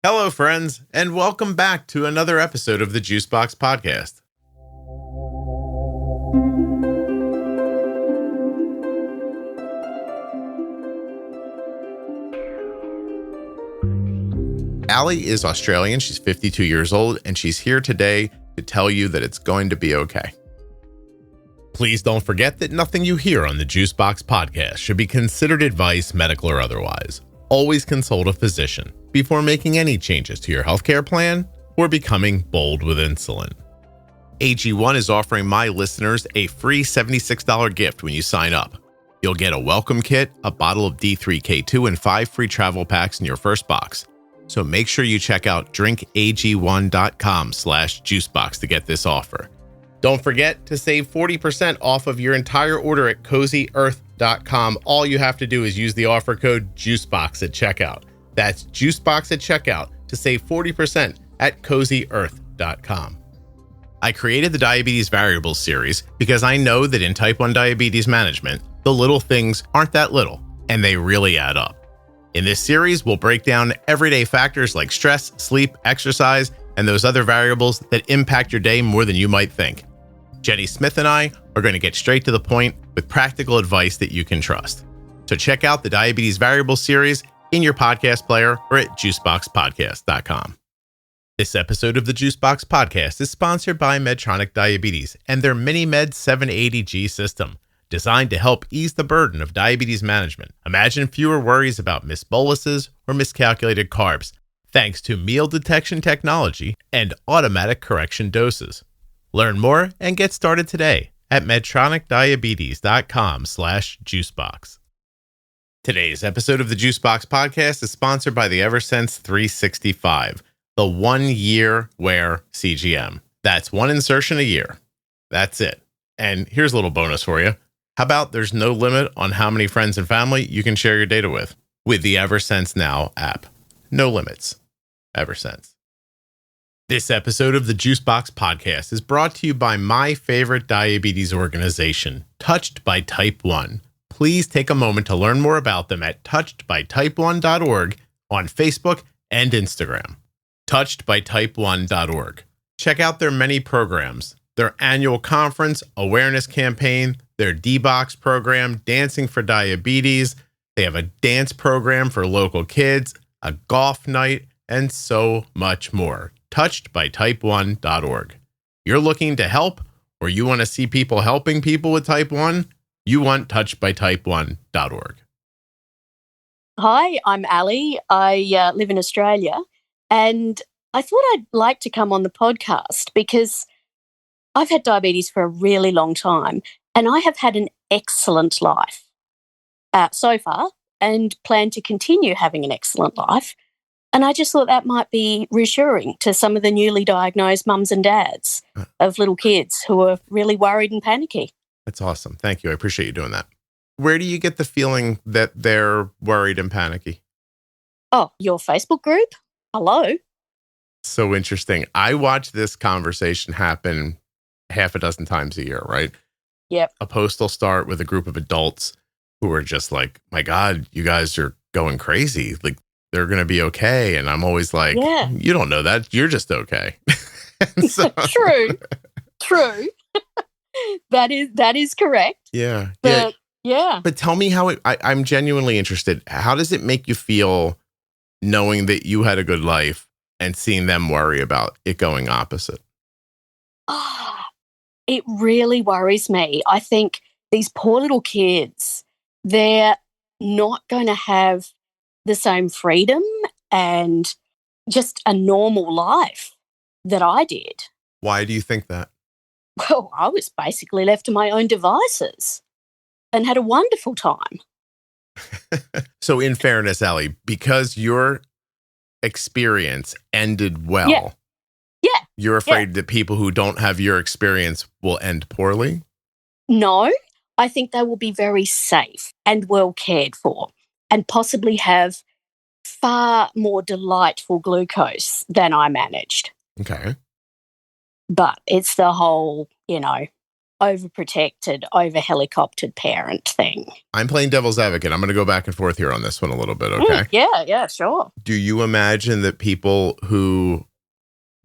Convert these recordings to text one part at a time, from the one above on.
Hello, friends, and welcome back to another episode of the Juicebox Podcast. Allie is Australian. She's 52 years old, and she's here today to tell you that it's going to be okay. Please don't forget that nothing you hear on the Juicebox Podcast should be considered advice, medical or otherwise. Always consult a physician before making any changes to your healthcare plan or becoming bold with insulin. AG1 is offering my listeners a free $76 gift when you sign up. You'll get a welcome kit, a bottle of D3K2, and 5 free travel packs in your first box. So make sure you check out drinkag1.com/juicebox to get this offer. Don't forget to save 40% off of your entire order at CozyEarth.com. All you have to do is use the offer code JUICEBOX at checkout. That's JUICEBOX at checkout to save 40% at CozyEarth.com. I created the Diabetes Variables series because I know that in type 1 diabetes management, the little things aren't that little, and they really add up. In this series, we'll break down everyday factors like stress, sleep, exercise, and those other variables that impact your day more than you might think. Jenny Smith and I are going to get straight to the point with practical advice that you can trust. So check out the Diabetes Variables series in your podcast player or at juiceboxpodcast.com. This episode of the Juicebox Podcast is sponsored by Medtronic Diabetes and their MiniMed 780G system, designed to help ease the burden of diabetes management. Imagine fewer worries about missed boluses or miscalculated carbs, thanks to meal detection technology and automatic correction doses. Learn more and get started today at medtronicdiabetes.com/juicebox. Today's episode of the Juicebox Podcast is sponsored by the Eversense 365, the 1-year wear CGM. That's one insertion a year. That's it. And here's a little bonus for you. How about there's no limit on how many friends and family you can share your data with the Eversense Now app. No limits. Eversense. This episode of the Juicebox Podcast is brought to you by my favorite diabetes organization, Touched by Type 1. Please take a moment to learn more about them at touchedbytype1.org on Facebook and Instagram. touchedbytype1.org. Check out their many programs, their annual conference, awareness campaign, their D-Box program, Dancing for Diabetes. They have a dance program for local kids, a golf night, and so much more. touchedbytype1.org. You're looking to help, or you want to see people helping people with type 1? You want touchedbytype1.org. Hi, I'm Allie. I live in Australia, and I thought I'd like to come on the podcast because I've had diabetes for a really long time, and I have had an excellent life so far and plan to continue having an excellent life. And I just thought that might be reassuring to some of the newly diagnosed mums and dads of little kids who are really worried and panicky. That's awesome. Thank you. I appreciate you doing that. Where do you get the feeling that they're worried and panicky? Oh, your Facebook group? Hello? So interesting. I watch this conversation happen half a dozen times a year, right? Yep. A post will start with a group of adults who are just like, my God, you guys are going crazy. Like, they're going to be okay. And I'm always like, yeah. You don't know that. You're just okay. True. That is correct. Yeah. But, yeah. But tell me how I'm genuinely interested. How does it make you feel knowing that you had a good life and seeing them worry about it going opposite? It really worries me. I think these poor little kids, they're not going to have the same freedom and just a normal life that I did. Why do you think that? Well, I was basically left to my own devices and had a wonderful time. So in fairness, Allie, because your experience ended well, yeah. You're afraid that people who don't have your experience will end poorly? No, I think they will be very safe and well cared for and possibly have far more delightful glucose than I managed. Okay. But it's the whole, overprotected, over helicoptered parent thing. I'm playing devil's advocate. I'm going to go back and forth here on this one a little bit, okay? Yeah, sure. Do you imagine that people who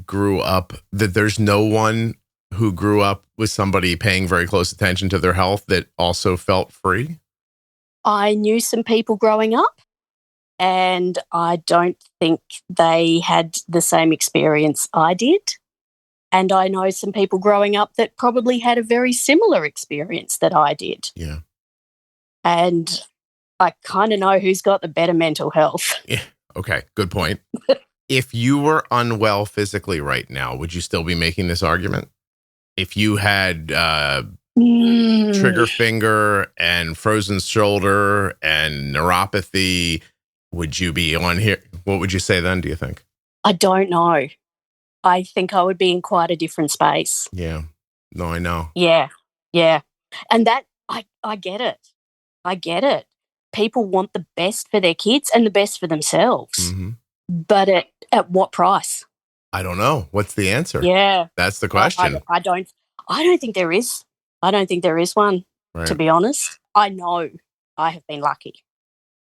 grew up, that there's no one who grew up with somebody paying very close attention to their health that also felt free? I knew some people growing up, and I don't think they had the same experience I did. And I know some people growing up that probably had a very similar experience that I did. Yeah. And I kind of know who's got the better mental health. Yeah. Okay. Good point. If you were unwell physically right now, would you still be making this argument? If you had trigger finger and frozen shoulder and neuropathy, would you be on here? What would you say then, do you think? I don't know. I think I would be in quite a different space. Yeah. No, I know. Yeah. And that, I get it. I get it. People want the best for their kids and the best for themselves. Mm-hmm. But at what price? I don't know. What's the answer? Yeah. That's the question. I don't think there is. I don't think there is one, Right. to be honest. I know I have been lucky.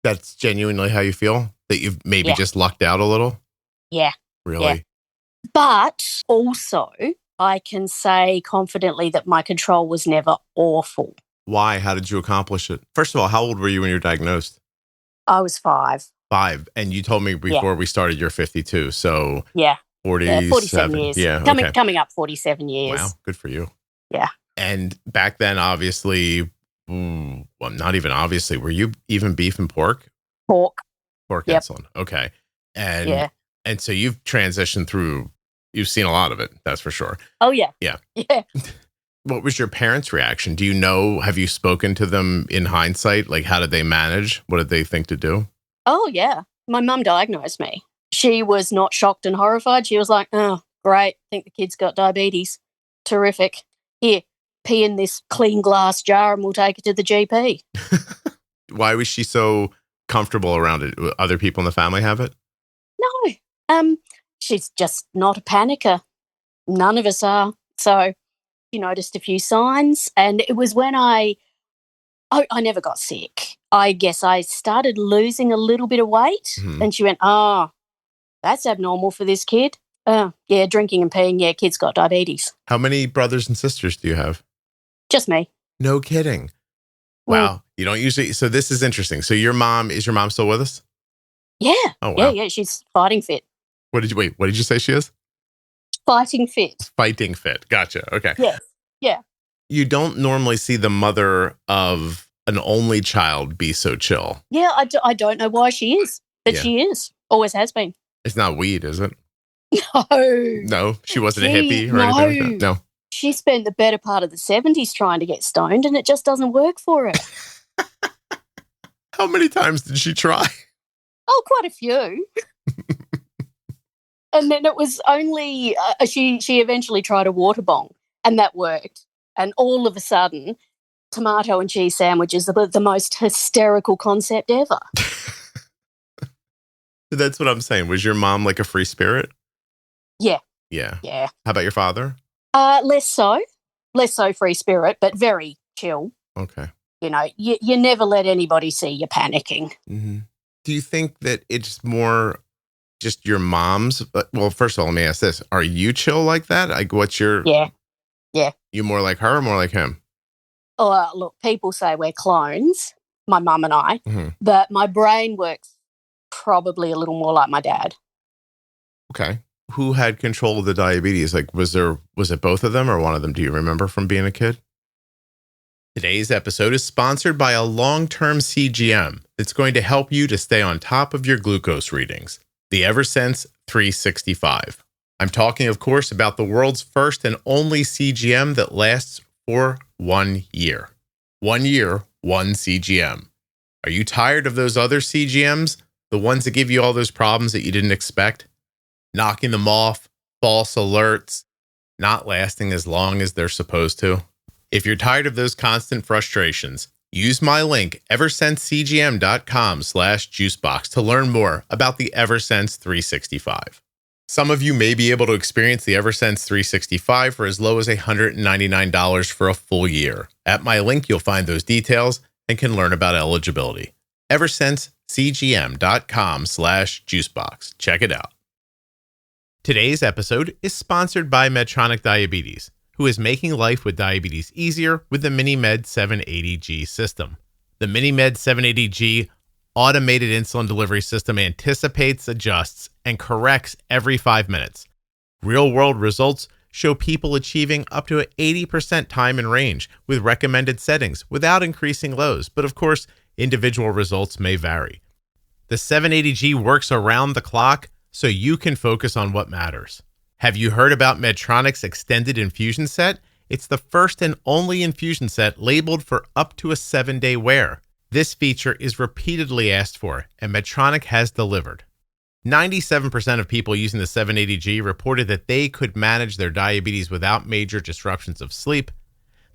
That's genuinely how you feel? That you've maybe just lucked out a little? Yeah. Really? Yeah. But also, I can say confidently that my control was never awful. Why? How did you accomplish it? First of all, how old were you when you were diagnosed? I was 5. 5. And you told me before we started you're 52. So 47 years. Yeah. Coming up 47 years. Wow. Good for you. Yeah. And back then, obviously, well, not even obviously, were you even beef and pork? Pork. Yep. Insulin. Okay. And so you've transitioned through, you've seen a lot of it. That's for sure. Oh, yeah. Yeah. Yeah. What was your parents' reaction? Do you know, have you spoken to them in hindsight? Like, how did they manage? What did they think to do? Oh, yeah. My mum diagnosed me. She was not shocked and horrified. She was like, oh, great. Think the kid's got diabetes. Terrific. Here, pee in this clean glass jar and we'll take it to the GP. Why was she so comfortable around it? Other people in the family have it? No. She's just not a panicker. None of us are. So she noticed a few signs, and it was when I never got sick. I guess I started losing a little bit of weight, and she went, oh, that's abnormal for this kid. Yeah, drinking and peeing. Yeah, kid's got diabetes. How many brothers and sisters do you have? Just me. No kidding. Wow. You don't usually. So this is interesting. So is your mom still with us? Yeah. Oh, wow. Yeah. She's fighting fit. What did you say she is? Fighting fit. Fighting fit. Gotcha. Okay. Yes. Yeah. You don't normally see the mother of an only child be so chill. Yeah. I don't know why she is, but she is. Always has been. It's not weed, is it? No. No, she wasn't a hippie or anything like that? No. She spent the better part of the 70s trying to get stoned, and it just doesn't work for her. How many times did she try? Oh, quite a few. And then it was only, she eventually tried a water bong, and that worked. And all of a sudden, tomato and cheese sandwiches are the most hysterical concept ever. That's what I'm saying. Was your mom like a free spirit? Yeah. Yeah. Yeah. How about your father? Less so free spirit, but very chill. Okay. You know, you never let anybody see you panicking. Mm-hmm. Do you think that it's more just your mom's? Well, first of all, let me ask this. Are you chill like that? Like, what's your... Yeah. You more like her or more like him? Oh, look, people say we're clones, my mum and I, but my brain works probably a little more like my dad. Okay. Who had control of the diabetes? Like, was it both of them or one of them? Do you remember from being a kid? Today's episode is sponsored by a long-term CGM that's going to help you to stay on top of your glucose readings, the Eversense 365. I'm talking, of course, about the world's first and only CGM that lasts for 1 year. 1 year, one CGM. Are you tired of those other CGMs? The ones that give you all those problems that you didn't expect? Knocking them off, false alerts, not lasting as long as they're supposed to? If you're tired of those constant frustrations, use my link, eversensecgm.com/juicebox to learn more about the Eversense 365. Some of you may be able to experience the Eversense 365 for as low as $199 for a full year. At my link, you'll find those details and can learn about eligibility. EversenseCGM.com/juicebox. Check it out. Today's episode is sponsored by Medtronic Diabetes, who is making life with diabetes easier with the MiniMed 780G system. The MiniMed 780G automated insulin delivery system anticipates, adjusts, and corrects every 5 minutes. Real-world results show people achieving up to 80% time in range with recommended settings without increasing lows, but of course, individual results may vary. The 780G works around the clock so you can focus on what matters. Have you heard about Medtronic's extended infusion set? It's the first and only infusion set labeled for up to a 7-day wear. This feature is repeatedly asked for, and Medtronic has delivered. 97% of people using the 780G reported that they could manage their diabetes without major disruptions of sleep.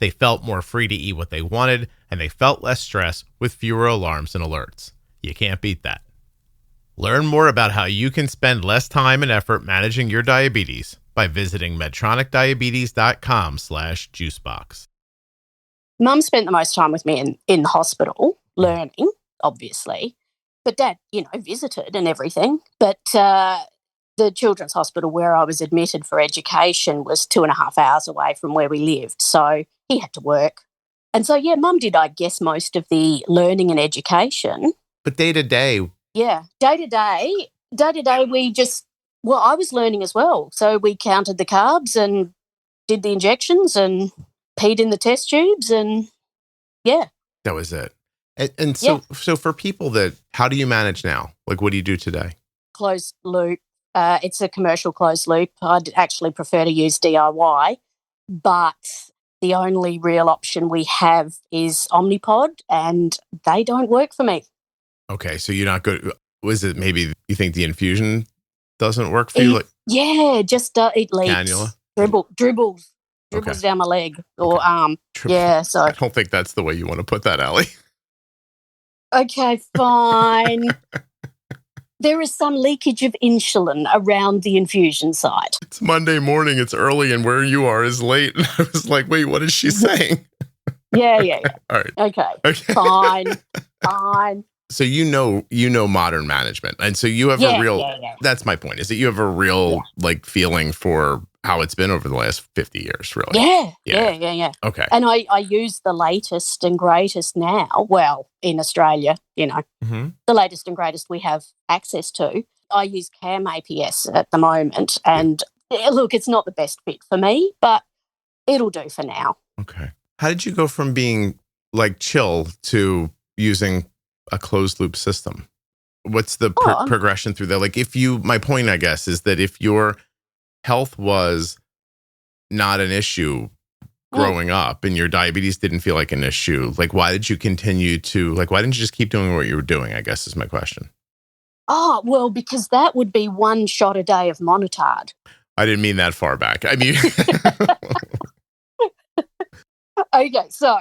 They felt more free to eat what they wanted, and they felt less stress with fewer alarms and alerts. You can't beat that. Learn more about how you can spend less time and effort managing your diabetes by visiting medtronicdiabetes.com/juicebox. Mum spent the most time with me in the hospital, learning, obviously. But Dad, visited and everything. But the children's hospital where I was admitted for education was 2.5 hours away from where we lived. So he had to work. And so, Mum did, I guess, most of the learning and education. But day to day. Yeah, day to day, I was learning as well. So we counted the carbs and did the injections and peed in the test tubes and, That was it. And so for people how do you manage now? Like, what do you do today? Closed loop. It's a commercial closed loop. I'd actually prefer to use DIY, but the only real option we have is Omnipod, and they don't work for me. Okay, so you're not good. Was it maybe you think the infusion doesn't work for you? Just it leaks. Cannula? Dribbles down my leg or arm. Yeah, so I don't think that's the way you want to put that, Allie. Okay, fine. There is some leakage of insulin around the infusion site. It's Monday morning, it's early, and where you are is late. And I was like, wait, what is she saying? Yeah. All right. Okay. Fine. So you know modern management. And so you have a real that's my point, is that you have a real feeling for how it's been over the last 50 years, really. Yeah. Okay. And I use the latest and greatest now. Well, in Australia, the latest and greatest we have access to. I use CAM APS at the moment. And look, it's not the best fit for me, but it'll do for now. Okay. How did you go from being chill to using a closed loop system? What's the progression through that? My point, I guess, is that if your health was not an issue growing up and your diabetes didn't feel like an issue, why did you continue to, why didn't you just keep doing what you were doing, I guess is my question. Oh, well, because that would be 1 shot a day of Monotard. I didn't mean that far back. I mean... Okay, so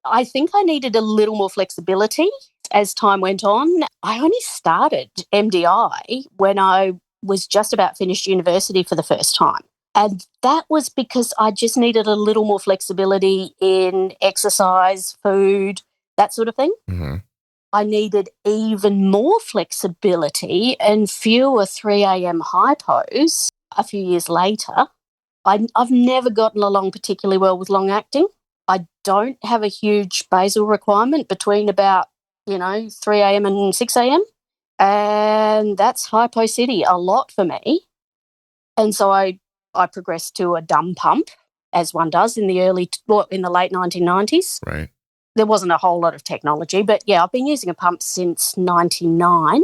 I think I needed a little more flexibility as time went on. I only started MDI when I was just about finished university for the first time. And that was because I just needed a little more flexibility in exercise, food, that sort of thing. Mm-hmm. I needed even more flexibility and fewer 3 a.m. hypos a few years later. I've never gotten along particularly well with long-acting. I don't have a huge basal requirement between about, 3 a.m. and 6 a.m. And that's hypo city a lot for me. And so I progressed to a dumb pump, as one does in the late 1990s. Right. There wasn't a whole lot of technology, but I've been using a pump since 99.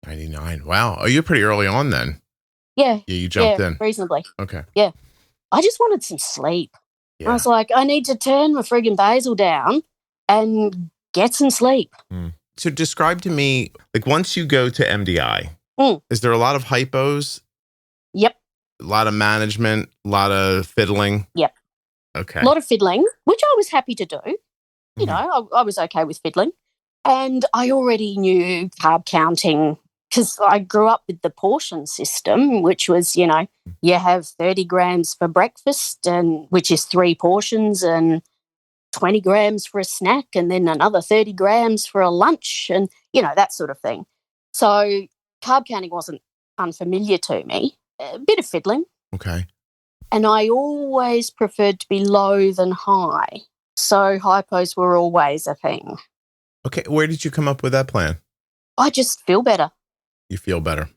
99. Wow. Oh, you're pretty early on then. Yeah. Yeah, you jumped in. Reasonably. Okay. Yeah. I just wanted some sleep. Yeah. I was like, I need to turn my friggin' basal down and get some sleep. Mm. So describe to me, once you go to MDI, is there a lot of hypos? Yep. A lot of management, a lot of fiddling? Yep. Okay. A lot of fiddling, which I was happy to do. I was okay with fiddling. And I already knew carb counting because I grew up with the portion system, which was, you have 30 grams for breakfast, and which is 3 portions, and 20 grams for a snack, and then another 30 grams for a lunch, and, that sort of thing. So carb counting wasn't unfamiliar to me. A bit of fiddling. Okay. And I always preferred to be low than high. So hypos were always a thing. Okay. Where did you come up with that plan? I just feel better. You feel better.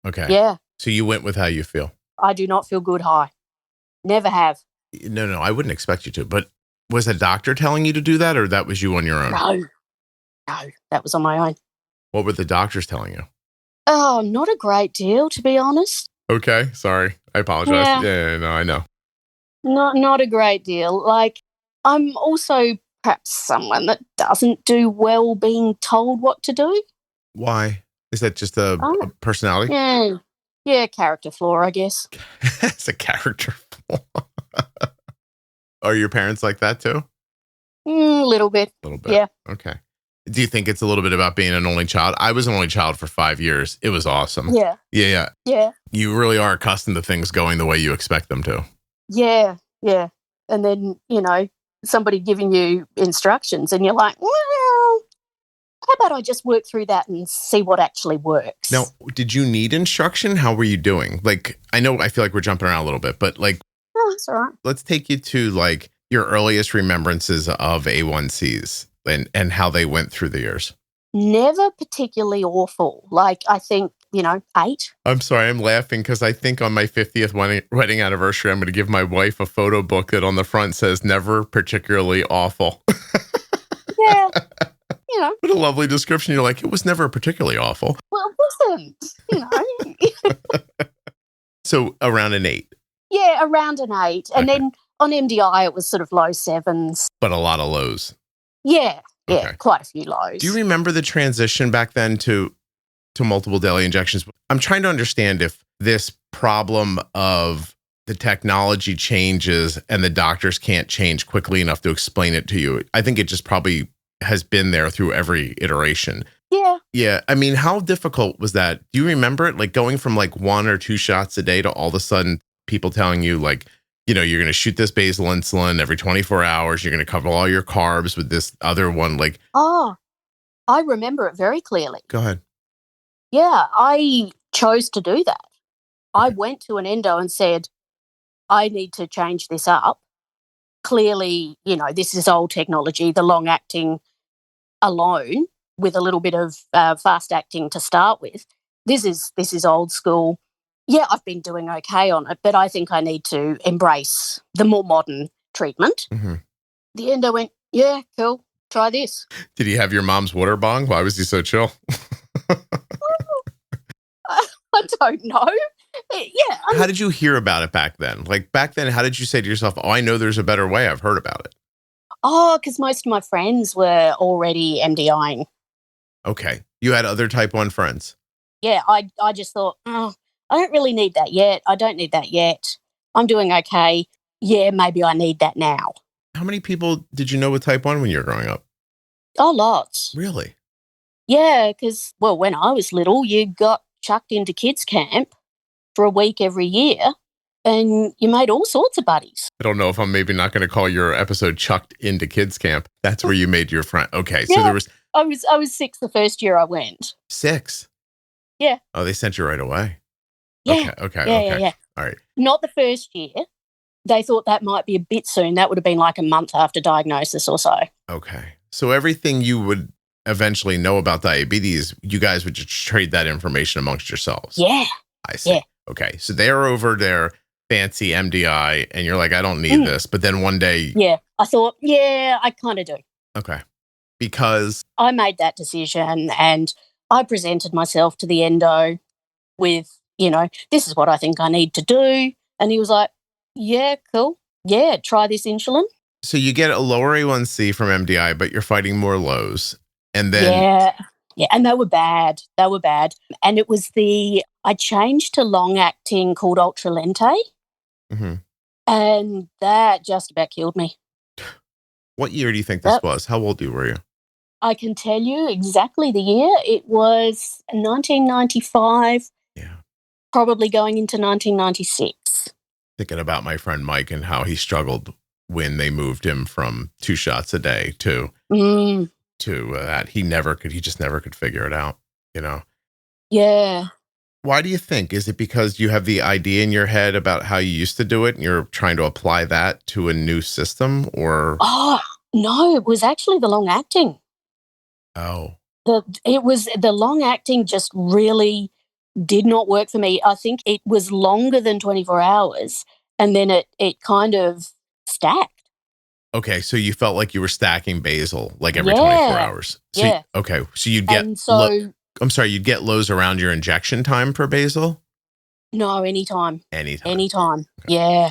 Okay. Yeah. So you went with how you feel. I do not feel good high. Never have. No, I wouldn't expect you to. But was a doctor telling you to do that, or that was you on your own? No, that was on my own. What were the doctors telling you? Oh, not a great deal, to be honest. Okay. Sorry. I apologize. Yeah, no, I know. Not a great deal. Like, I'm also perhaps someone that doesn't do well being told what to do. Why? Is that just a personality? Yeah, character flaw, I guess. It's a character flaw. Are your parents like that too? A little bit. Yeah. Okay. Do you think it's a little bit about being an only child? I was an only child for 5 years. It was awesome. Yeah. Yeah. You really are accustomed to things going the way you expect them to. Yeah. And then, somebody giving you instructions and you're like, well, how about I just work through that and see what actually works? Now, did you need instruction? How were you doing? Like, I feel like we're jumping around a little bit, but like, oh, that's all right. Let's take you to like your earliest remembrances of A1Cs and how they went through the years. Never particularly awful. Like, I think, 8. I'm sorry, I'm laughing because I think on my 50th wedding anniversary, I'm going to give my wife a photo book that on the front says never particularly awful. Yeah. What a lovely description. You're like, it was never particularly awful. Well, it wasn't, So around an 8. Yeah, around an 8. And then on MDI, it was sort of low 7s. But a lot of lows. Yeah, quite a few lows. Do you remember the transition back then to multiple daily injections? I'm trying to understand if this problem of the technology changes and the doctors can't change quickly enough to explain it to you. I think it just probably has been there through every iteration. Yeah. Yeah. I mean, how difficult was that? Do you remember it? Like going from like 1 or 2 shots a day to all of a sudden people telling you like, you're going to shoot this basal insulin every 24 hours. You're going to cover all your carbs with this other one. Like, oh, I remember it very clearly. Go ahead. Yeah, I chose to do that. I went to an endo and said, I need to change this up. Clearly, this is old technology, the long acting alone with a little bit of fast acting to start with. This is old school. Yeah, I've been doing okay on it, but I think I need to embrace the more modern treatment. Mm-hmm. The endo went, yeah, cool, try this. Did he have your mom's water bong? Why was he so chill? I don't know. Yeah. How did you hear about it back then? Like back then, how did you say to yourself, oh, I know there's a better way. I've heard about it. Oh, because most of my friends were already MDIing. Okay. You had other type 1 friends. Yeah, I just thought, I don't really need that yet. I don't need that yet. I'm doing okay. Yeah, maybe I need that now. How many people did you know with type 1 when you were growing up? Oh, lots. Really? Yeah, because, when I was little, you got chucked into kids camp for a week every year and you made all sorts of buddies. I don't know if I'm maybe not going to call your episode chucked into kids camp. That's where you made your friend. Okay. So there was. I was 6 the first year I went. 6? Yeah. Oh, they sent you right away. Yeah. Okay. Yeah. All right. Not the first year. They thought that might be a bit soon. That would have been like a month after diagnosis or so. Okay. So everything you would eventually know about diabetes, you guys would just trade that information amongst yourselves. Yeah. I see. Yeah. Okay. So they're over their fancy MDI and you're like, I don't need this. But then one day. Yeah. I thought, yeah, I kind of do. Okay. Because. I made that decision and I presented myself to the endo with, this is what I think I need to do. And he was like, yeah, cool. Yeah, try this insulin. So you get a lower A1C from MDI, but you're fighting more lows. And then. Yeah, and they were bad. And it was I changed to long acting called Ultra Lente. Mm-hmm. And that just about killed me. What year do you think this was? How old were you? I can tell you exactly the year. It was 1995, Yeah. probably going into 1996. Thinking about my friend Mike and how he struggled when they moved him from 2 shots a day to that. He just never could figure it out, you know? Yeah. Why do you think? Is it because you have the idea in your head about how you used to do it and you're trying to apply that to a new system, or? Oh, no, it was actually the long acting. Oh, It was the long acting just really did not work for me. I think it was longer than 24 hours, and then it kind of stacked. okay. So you felt like you were stacking basal like every 24 hours. So Yeah. okay. So you'd get, And so, I'm sorry, you'd get lows around your injection time for basal? no, anytime. Anytime. Okay. Yeah.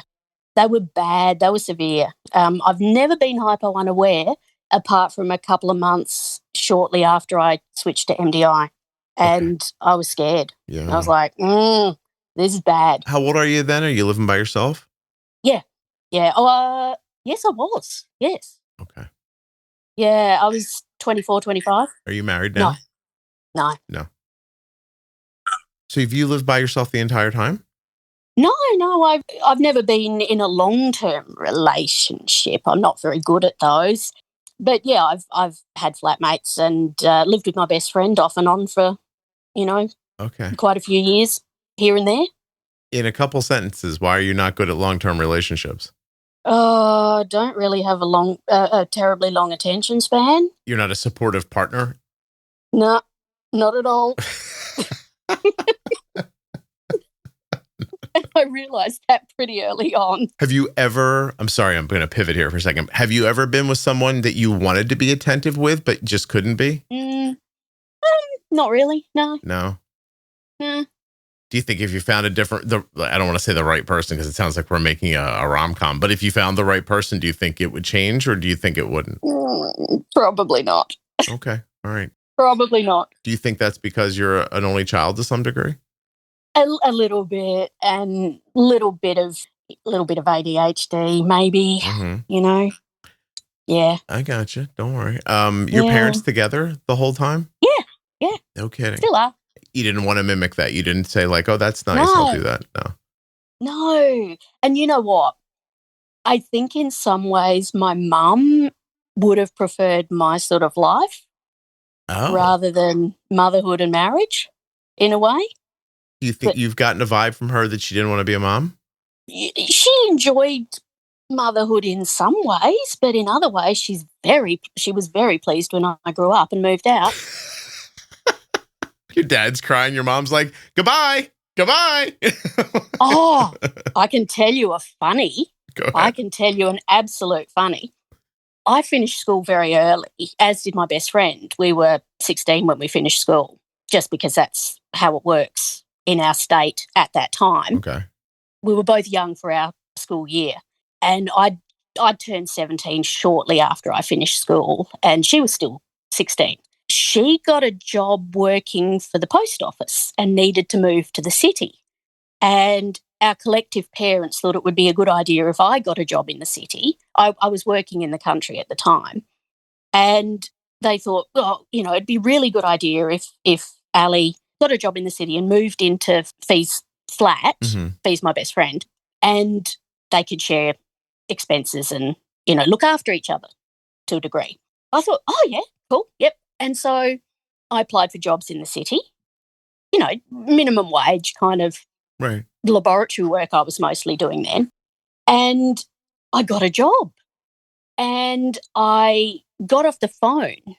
They were bad. They were severe. I've never been hypo unaware apart from a couple of months shortly after I switched to MDI. And I was scared. Yeah. I was like, this is bad. How old are you then? Are you living by yourself? Yeah. Yeah. Oh, yes, I was. Yes. Okay. Yeah, I was 24, 25. Are you married now? No. So have you lived by yourself the entire time? No, I've never been in a long-term relationship. I'm not very good at those. But yeah, I've had flatmates and lived with my best friend off and on for, quite a few years here and there. In a couple sentences, why are you not good at long-term relationships? Don't really have a terribly long attention span. You're not a supportive partner? No, not at all. I realized that pretty early on. Have you ever, I'm sorry, I'm going to pivot here for a second. Have you ever been with someone that you wanted to be attentive with, but just couldn't be? Not really, no. No? No. Do you think if you found I don't want to say the right person because it sounds like we're making a rom-com, but if you found the right person, do you think it would change or do you think it wouldn't? Probably not. Okay. All right. Probably not. Do you think that's because you're an only child to some degree? A little bit, and little bit of ADHD, maybe. Mm-hmm. Yeah. I gotcha. Don't worry. Your parents together the whole time? Yeah. No kidding. Still are. You didn't want to mimic that. You didn't say like, "Oh, that's nice. No. I'll do that." No. And you know what? I think in some ways my mum would have preferred my sort of life rather than motherhood and marriage, in a way. Do you think you've gotten a vibe from her that she didn't want to be a mom? She enjoyed motherhood in some ways, but in other ways she was very pleased when I grew up and moved out. Your dad's crying, your mom's like, goodbye. Oh, I can tell you a funny. Go ahead. I can tell you an absolute funny. I finished school very early, as did my best friend. We were 16 when we finished school, just because that's how it works in our state at that time. Okay. We were both young for our school year. And I turned 17 shortly after I finished school, and she was still 16. She got a job working for the post office and needed to move to the city. And our collective parents thought it would be a good idea if I got a job in the city. I was working in the country at the time. And they thought, well, it'd be a really good idea if Ali got a job in the city and moved into Fee's flat, Fee's my best friend, and they could share expenses and, look after each other to a degree. I thought, oh, yeah, cool, yep. And so I applied for jobs in the city, minimum wage kind of laboratory work I was mostly doing then. And I got a job. And I got off the phone,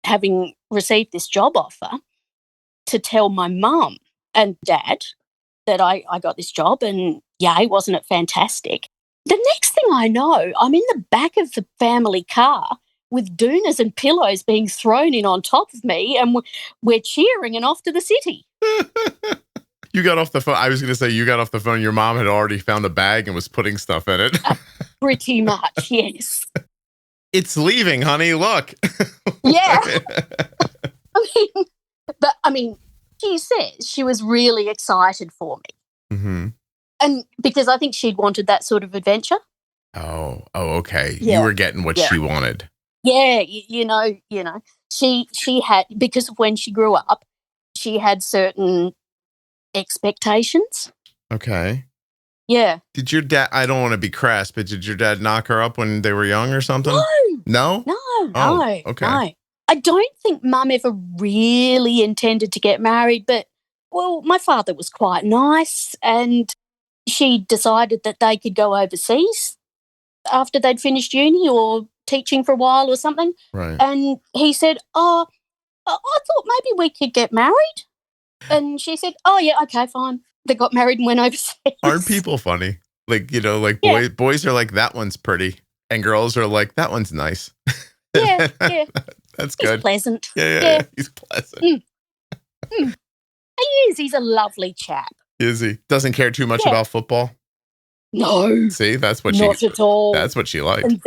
having received this job offer, to tell my mum and dad that I got this job, and yay, wasn't it fantastic? The next thing I know, I'm in the back of the family car with doonas and pillows being thrown in on top of me, and we're cheering and off to the city. You got off the phone. I was going to say you got off the phone. Your mom had already found a bag and was putting stuff in it. Pretty much, yes. It's leaving, honey. Look. Yeah. I mean, she says she was really excited for me. Mm-hmm. And because I think she'd wanted that sort of adventure. Oh, okay. Yeah. You were getting what she wanted. Yeah, you know. she had, because of when she grew up, she had certain expectations. Okay. Yeah. Did your dad, I don't want to be crass, but did your dad knock her up when they were young or something? No? No? No, Oh, okay. no. I don't think Mum ever really intended to get married, but, well, my father was quite nice, and she decided that they could go overseas after they'd finished uni or teaching for a while or something. Right. And he said, I thought maybe we could get married. And she said, oh, yeah, okay, fine. They got married and went overseas. Aren't people funny? Like, like Yeah. boys are like, that one's pretty. And girls are like, that one's nice. Yeah. That's He's good. pleasant. Yeah. He's pleasant. He is. He's a lovely chap. Is he? Doesn't care too much about football? No. See, that's what not at all. That's what she liked. And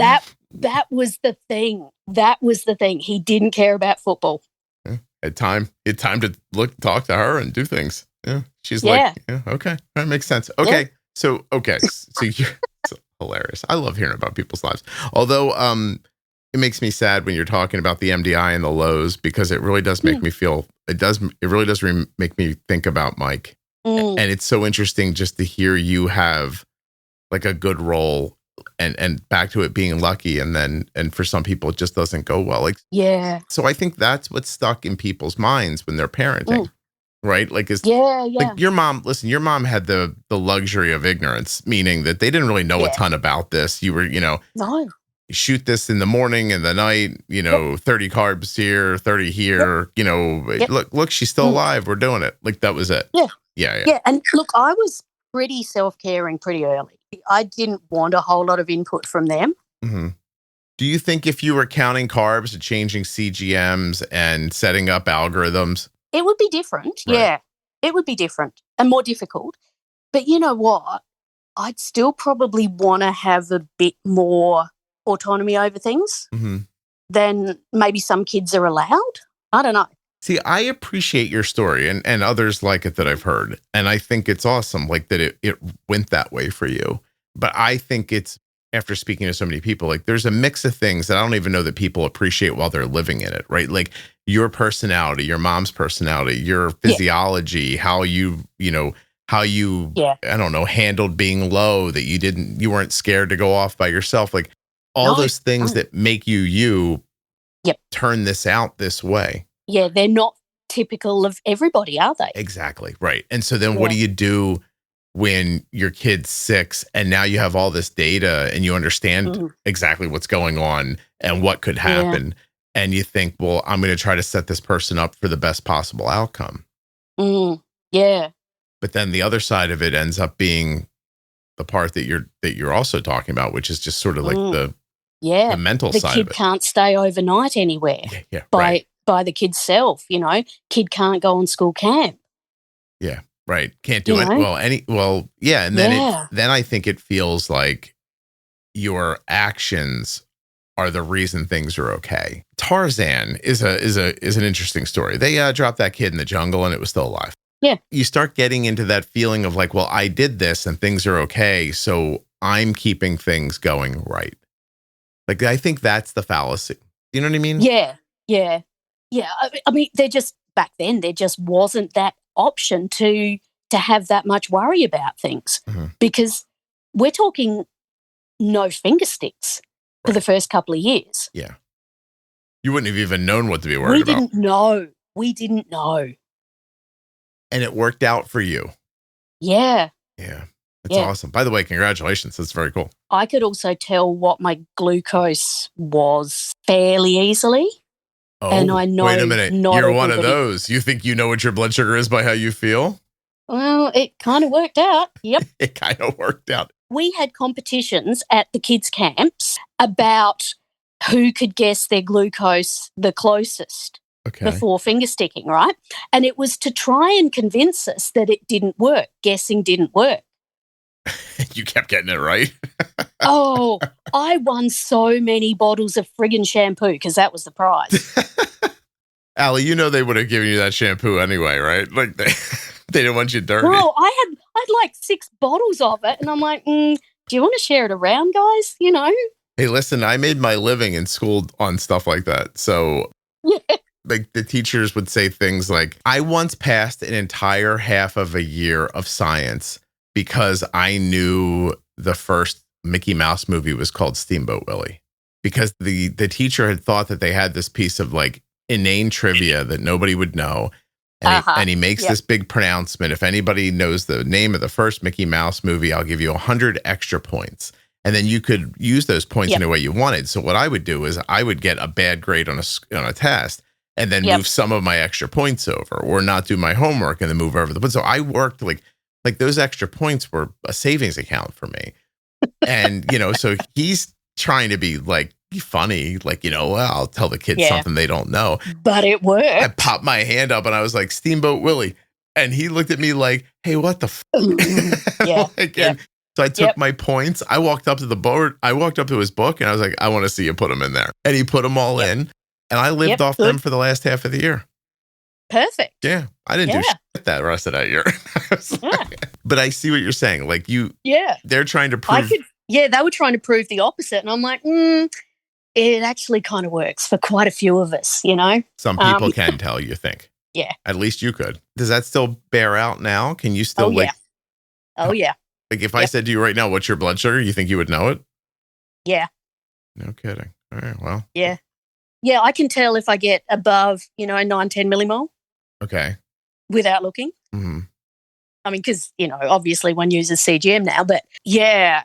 that was the thing. That was the thing. He didn't care about football. Yeah. Had time to talk to her and do things. Yeah. She's like, yeah, okay. That makes sense. Okay. Yeah. So you're it's hilarious. I love hearing about people's lives. Although, it makes me sad when you're talking about the MDI and the lows, because it really does make me feel, it really does make me think about Mike. And it's so interesting just to hear you have like a good role and back to it being lucky. And for some people, it just doesn't go well. Like, yeah. So I think that's what's stuck in people's minds when they're parenting, right? Like, like your mom, listen, your mom had the luxury of ignorance, meaning that they didn't really know a ton about this. You were, no. You shoot this in the morning and the night, 30 carbs here, 30 here, look, she's still alive. We're doing it. Like, that was it. Yeah. And look, I was pretty self-caring pretty early. I didn't want a whole lot of input from them. Mm-hmm. Do you think if you were counting carbs and changing CGMs and setting up algorithms, it would be different? Right. Yeah, it would be different and more difficult. But you know what? I'd still probably want to have a bit more autonomy over things than maybe some kids are allowed. I don't know. See, I appreciate your story and others like it that I've heard. And I think it's awesome, like that it went that way for you. But I think it's, after speaking to so many people, like there's a mix of things that I don't even know that people appreciate while they're living in it, right? Like your personality, your mom's personality, your physiology, how you I don't know, handled being low, that you weren't scared to go off by yourself. Like all those things that make you turn this out this way. Yeah, they're not typical of everybody, are they? Exactly. Right. And so then what do you do when your kid's 6 and now you have all this data and you understand exactly what's going on and what could happen? And you think, well, I'm going to try to set this person up for the best possible outcome. Yeah. But then the other side of it ends up being the part that you're also talking about, which is just sort of like the mental side of it. The kid can't stay overnight anywhere. By the kid's self, kid can't go on school camp. Yeah, right. Can't do it. And then I think it feels like your actions are the reason things are okay. Tarzan is an interesting story. They dropped that kid in the jungle and it was still alive. Yeah. You start getting into that feeling of like, well, I did this and things are okay, so I'm keeping things going right. Like, I think that's the fallacy. You know what I mean? Yeah. I mean, back then, there just wasn't that option to have that much worry about things because we're talking no finger sticks for the first couple of years. Yeah. You wouldn't have even known what to be worried about. We didn't know. And it worked out for you. Yeah. Yeah. That's awesome. By the way, congratulations. That's very cool. I could also tell what my glucose was fairly easily. Oh, and I know. Wait a minute. You're one of those. You think you know what your blood sugar is by how you feel? Well, it kind of worked out. Yep. It kind of worked out. We had competitions at the kids' camps about who could guess their glucose the closest before finger sticking, right? And it was to try and convince us that it didn't work. Guessing didn't work. You kept getting it right. Oh, I won so many bottles of friggin' shampoo because that was the prize. Allie, they would have given you that shampoo anyway, right? Like they didn't want you dirty. Well, I had like 6 bottles of it, and I'm like, do you want to share it around, guys? Hey, listen, I made my living in school on stuff like that. So Yeah. Like the teachers would say things like, I once passed an entire half of a year of science because I knew the first Mickey Mouse movie was called Steamboat Willie. Because the teacher had thought that they had this piece of like inane trivia that nobody would know. And he makes this big pronouncement. If anybody knows the name of the first Mickey Mouse movie, I'll give you 100 extra points. And then you could use those points in a way you wanted. So what I would do is I would get a bad grade on a test and then move some of my extra points over, or not do my homework and then move over the points. So I worked like those extra points were a savings account for me. And, so he's trying to be like funny, like, well, I'll tell the kids something they don't know. But it worked. I popped my hand up and I was like, Steamboat Willie. And he looked at me like, hey, what the So I took my points. I walked up to the board. I walked up to his book and I was like, I want to see you put them in there. And he put them all in. And I lived off them for the last half of the year. Perfect. Yeah. I didn't do shit that rest of that year. But I see what you're saying. Like they're trying to prove. They were trying to prove the opposite. And I'm like, it actually kind of works for quite a few of us, Some people can tell, you think. Yeah. At least you could. Does that still bear out now? Can you still Oh, yeah. Like if I said to you right now, what's your blood sugar? You think you would know it? Yeah. No kidding. All right. Well. Yeah. Yeah. I can tell if I get above, 9, 10 millimole. Okay. Without looking. Mm-hmm. I mean, because, obviously one uses CGM now, but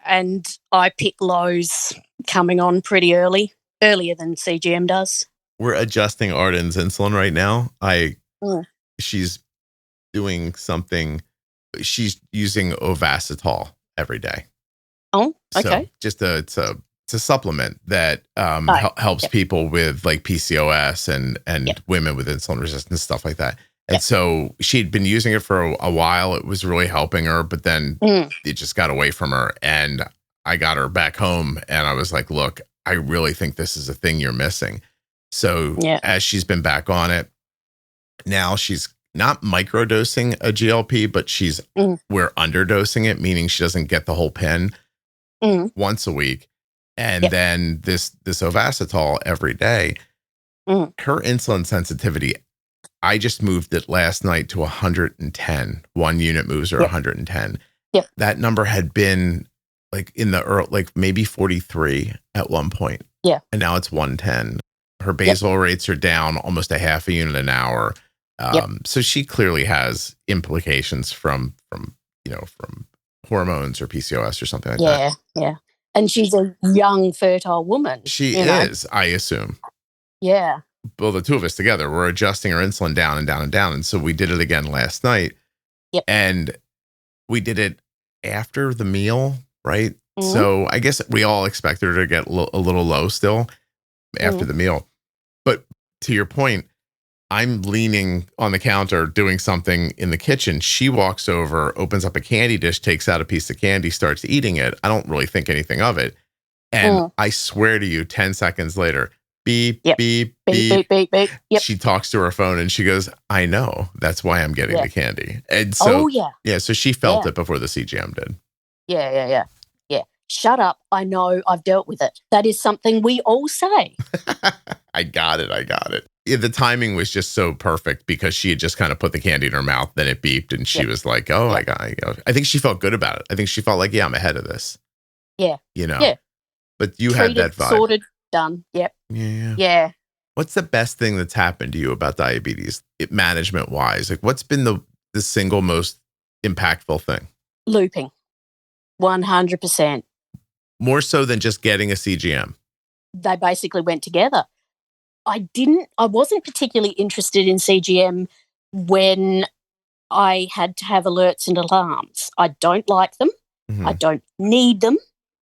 and I pick lows coming on pretty earlier than CGM does. We're adjusting Arden's insulin right now. She's doing something. She's using Ovasitol every day. Oh, okay. So it's a supplement that helps people with like PCOS and women with insulin resistance, stuff like that. And so she'd been using it for a while. It was really helping her, but then it just got away from her. And I got her back home and I was like, look, I really think this is a thing you're missing. So as she's been back on it, now she's not microdosing a GLP, but we're underdosing it, meaning she doesn't get the whole pen once a week. And then this Ovasitol every day, her insulin sensitivity, I just moved it last night to 110. 1 unit moves her 110. Yep. That number had been like in the early, like maybe 43 at one point. Yeah. And now it's 110. Her basal rates are down almost a half a unit an hour. So she clearly has implications from hormones or PCOS or something like that. Yeah. And she's a young, fertile woman. She is, I assume. Yeah. Well, the two of us together, we're adjusting her insulin down and down and down. And so we did it again last night. Yep. And we did it after the meal, right? So I guess we all expected her to get a little low still after the meal. But to your point, I'm leaning on the counter doing something in the kitchen. She walks over, opens up a candy dish, takes out a piece of candy, starts eating it. I don't really think anything of it. And I swear to you, 10 seconds later, beep, beep, beep, beep, beep, beep. Yep. She talks to her phone and she goes, I know. That's why I'm getting the candy. And so, so she felt it before the CGM did. Yeah. Shut up. I know. I've dealt with it. That is something we all say. I got it. Yeah, the timing was just so perfect because she had just kind of put the candy in her mouth, then it beeped, and she was like, "Oh, I think she felt good about it. I think she felt like, I'm ahead of this." Yeah. But you had that vibe. Sorted, done. Yep. Yeah. What's the best thing that's happened to you about diabetes, management wise? Like, what's been the single most impactful thing? Looping, 100%. More so than just getting a CGM. They basically went together. I wasn't particularly interested in CGM when I had to have alerts and alarms. I don't like them. I don't need them.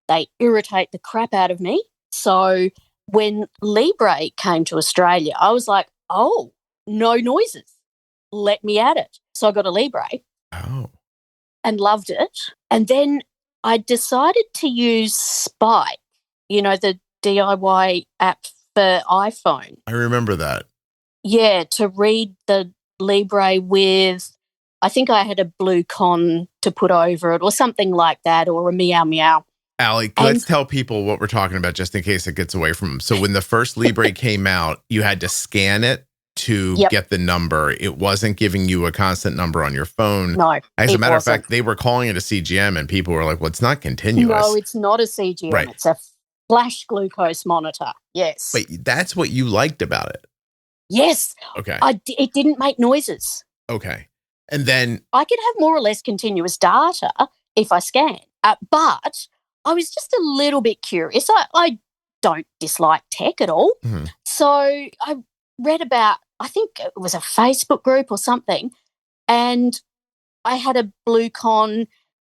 They irritate the crap out of me. So when Libre came to Australia, I was like, oh, no noises. Let me at it. So I got a Libre. Oh. And loved it. And then I decided to use Spike, the DIY app for iPhone. I remember that. Yeah, to read the Libre with, I think I had a blue con to put over it or something like that, or a meow meow. Allie, let's tell people what we're talking about just in case it gets away from them. So when the first Libre came out, you had to scan it to get the number. It wasn't giving you a constant number on your phone. No, as a matter of fact, they were calling it a CGM and people were like, well, it's not continuous. No, it's not a CGM. Right. It's a flash glucose monitor. Yes. But that's what you liked about it. Yes. Okay. It didn't make noises. Okay. And then I could have more or less continuous data if I scan. But I was just a little bit curious. I don't dislike tech at all. Mm-hmm. So I read about, I think it was a Facebook group or something, and I had a Bluecon.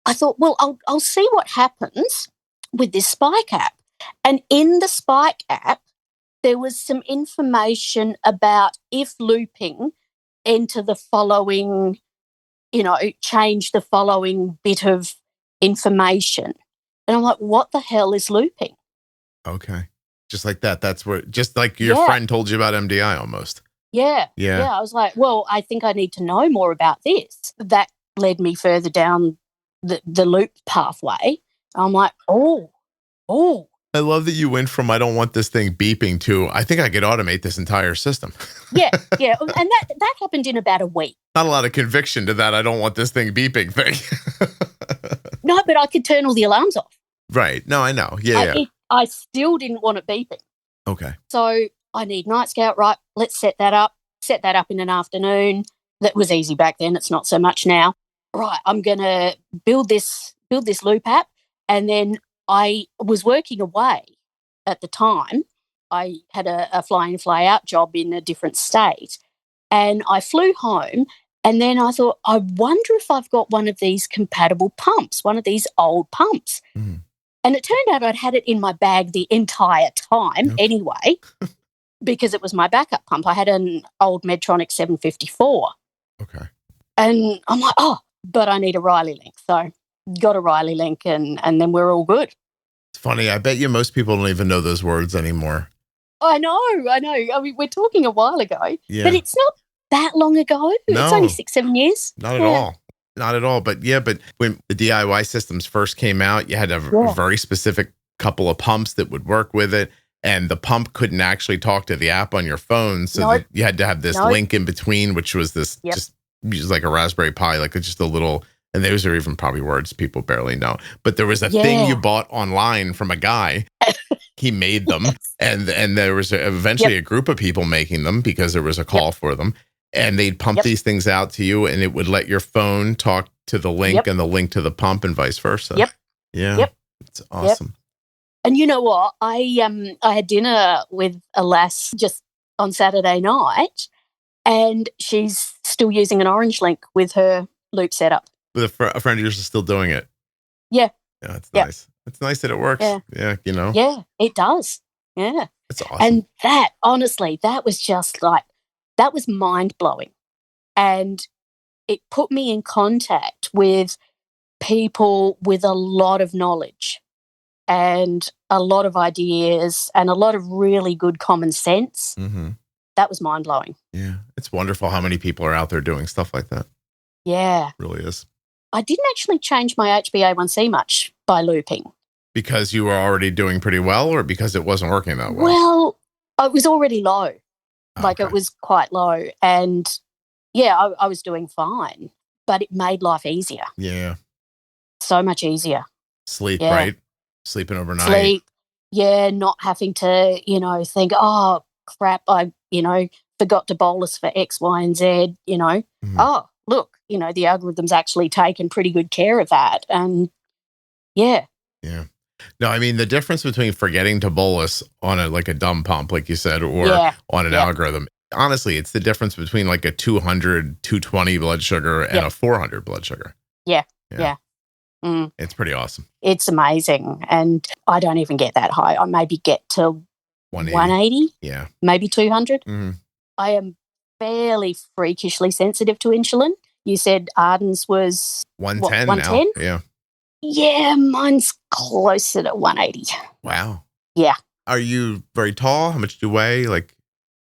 I thought, well, I'll see what happens with this Spike app. And in the Spike app, there was some information about if looping, enter the following, change the following bit of information. And I'm like, what the hell is looping? Okay. Just like that. That's where, just like your friend told you about MDI almost. Yeah. I was like, well, I think I need to know more about this. That led me further down the loop pathway. I'm like, oh. I love that you went from I don't want this thing beeping to I think I could automate this entire system. Yeah. And that happened in about a week. Not a lot of conviction to that I don't want this thing beeping thing. No, but I could turn all the alarms off. Right. No, I know. Yeah. I still didn't want it beeping. Okay. So I need Night Scout. Right. Let's set that up. Set that up in an afternoon. That was easy back then. It's not so much now. Right. I'm going to build this loop app. And then I was working away at the time. I had a fly-in, fly-out job in a different state. And I flew home, and then I thought, I wonder if I've got one of these compatible pumps, one of these old pumps. Mm. And it turned out I'd had it in my bag the entire time anyway, because it was my backup pump. I had an old Medtronic 754. Okay. And I'm like, but I need a Riley link. So got a Riley link, and then we're all good. It's funny. I bet you most people don't even know those words anymore. I know. I mean, we're talking a while ago, but it's not that long ago. No, it's only 6-7 years. Not at all. Not at all. But when the DIY systems first came out, you had a very specific couple of pumps that would work with it. And the pump couldn't actually talk to the app on your phone. So that you had to have this link in between, which was this just like a Raspberry Pi, like just a little, and those are even probably words people barely know. But there was a thing you bought online from a guy. He made them. And there was eventually a group of people making them because there was a call for them. And they'd pump these things out to you, and it would let your phone talk to the link and the link to the pump and vice versa. Yep. Yeah. Yep. It's awesome. Yep. And you know what? I had dinner with a lass just on Saturday night, and she's still using an Orange Link with her loop setup. With a friend of yours is still doing it. Yeah. Yeah, it's nice. It's nice that it works. Yeah, Yeah, it does. Yeah. It's awesome. And that, honestly, that was just like, that was mind-blowing. And it put me in contact with people with a lot of knowledge and a lot of ideas and a lot of really good common sense. Mm-hmm. That was mind-blowing. Yeah. It's wonderful how many people are out there doing stuff like that. Yeah. It really is. I didn't actually change my HbA1c much by looping. Because you were already doing pretty well, or because it wasn't working that well? Well, it was already low. Like it was quite low. And I was doing fine, but it made life easier. Yeah. So much easier. Sleep, right? Sleeping overnight. Sleep. Yeah, not having to, think, oh, crap, I, forgot to bolus for X, Y, and Z, Mm-hmm. Oh, look, the algorithm's actually taken pretty good care of that. And yeah. Yeah. No, I mean, the difference between forgetting to bolus on a dumb pump, like you said, or on an algorithm, honestly, it's the difference between like a 200, 220 blood sugar and a 400 blood sugar. Yeah. Mm. It's pretty awesome. It's amazing. And I don't even get that high. I maybe get to 180. Yeah. Maybe 200. Mm-hmm. I am fairly freakishly sensitive to insulin. You said Arden's was 110 110? now. Yeah. Yeah, mine's closer to 180. Wow. Yeah. Are you very tall? How much do you weigh?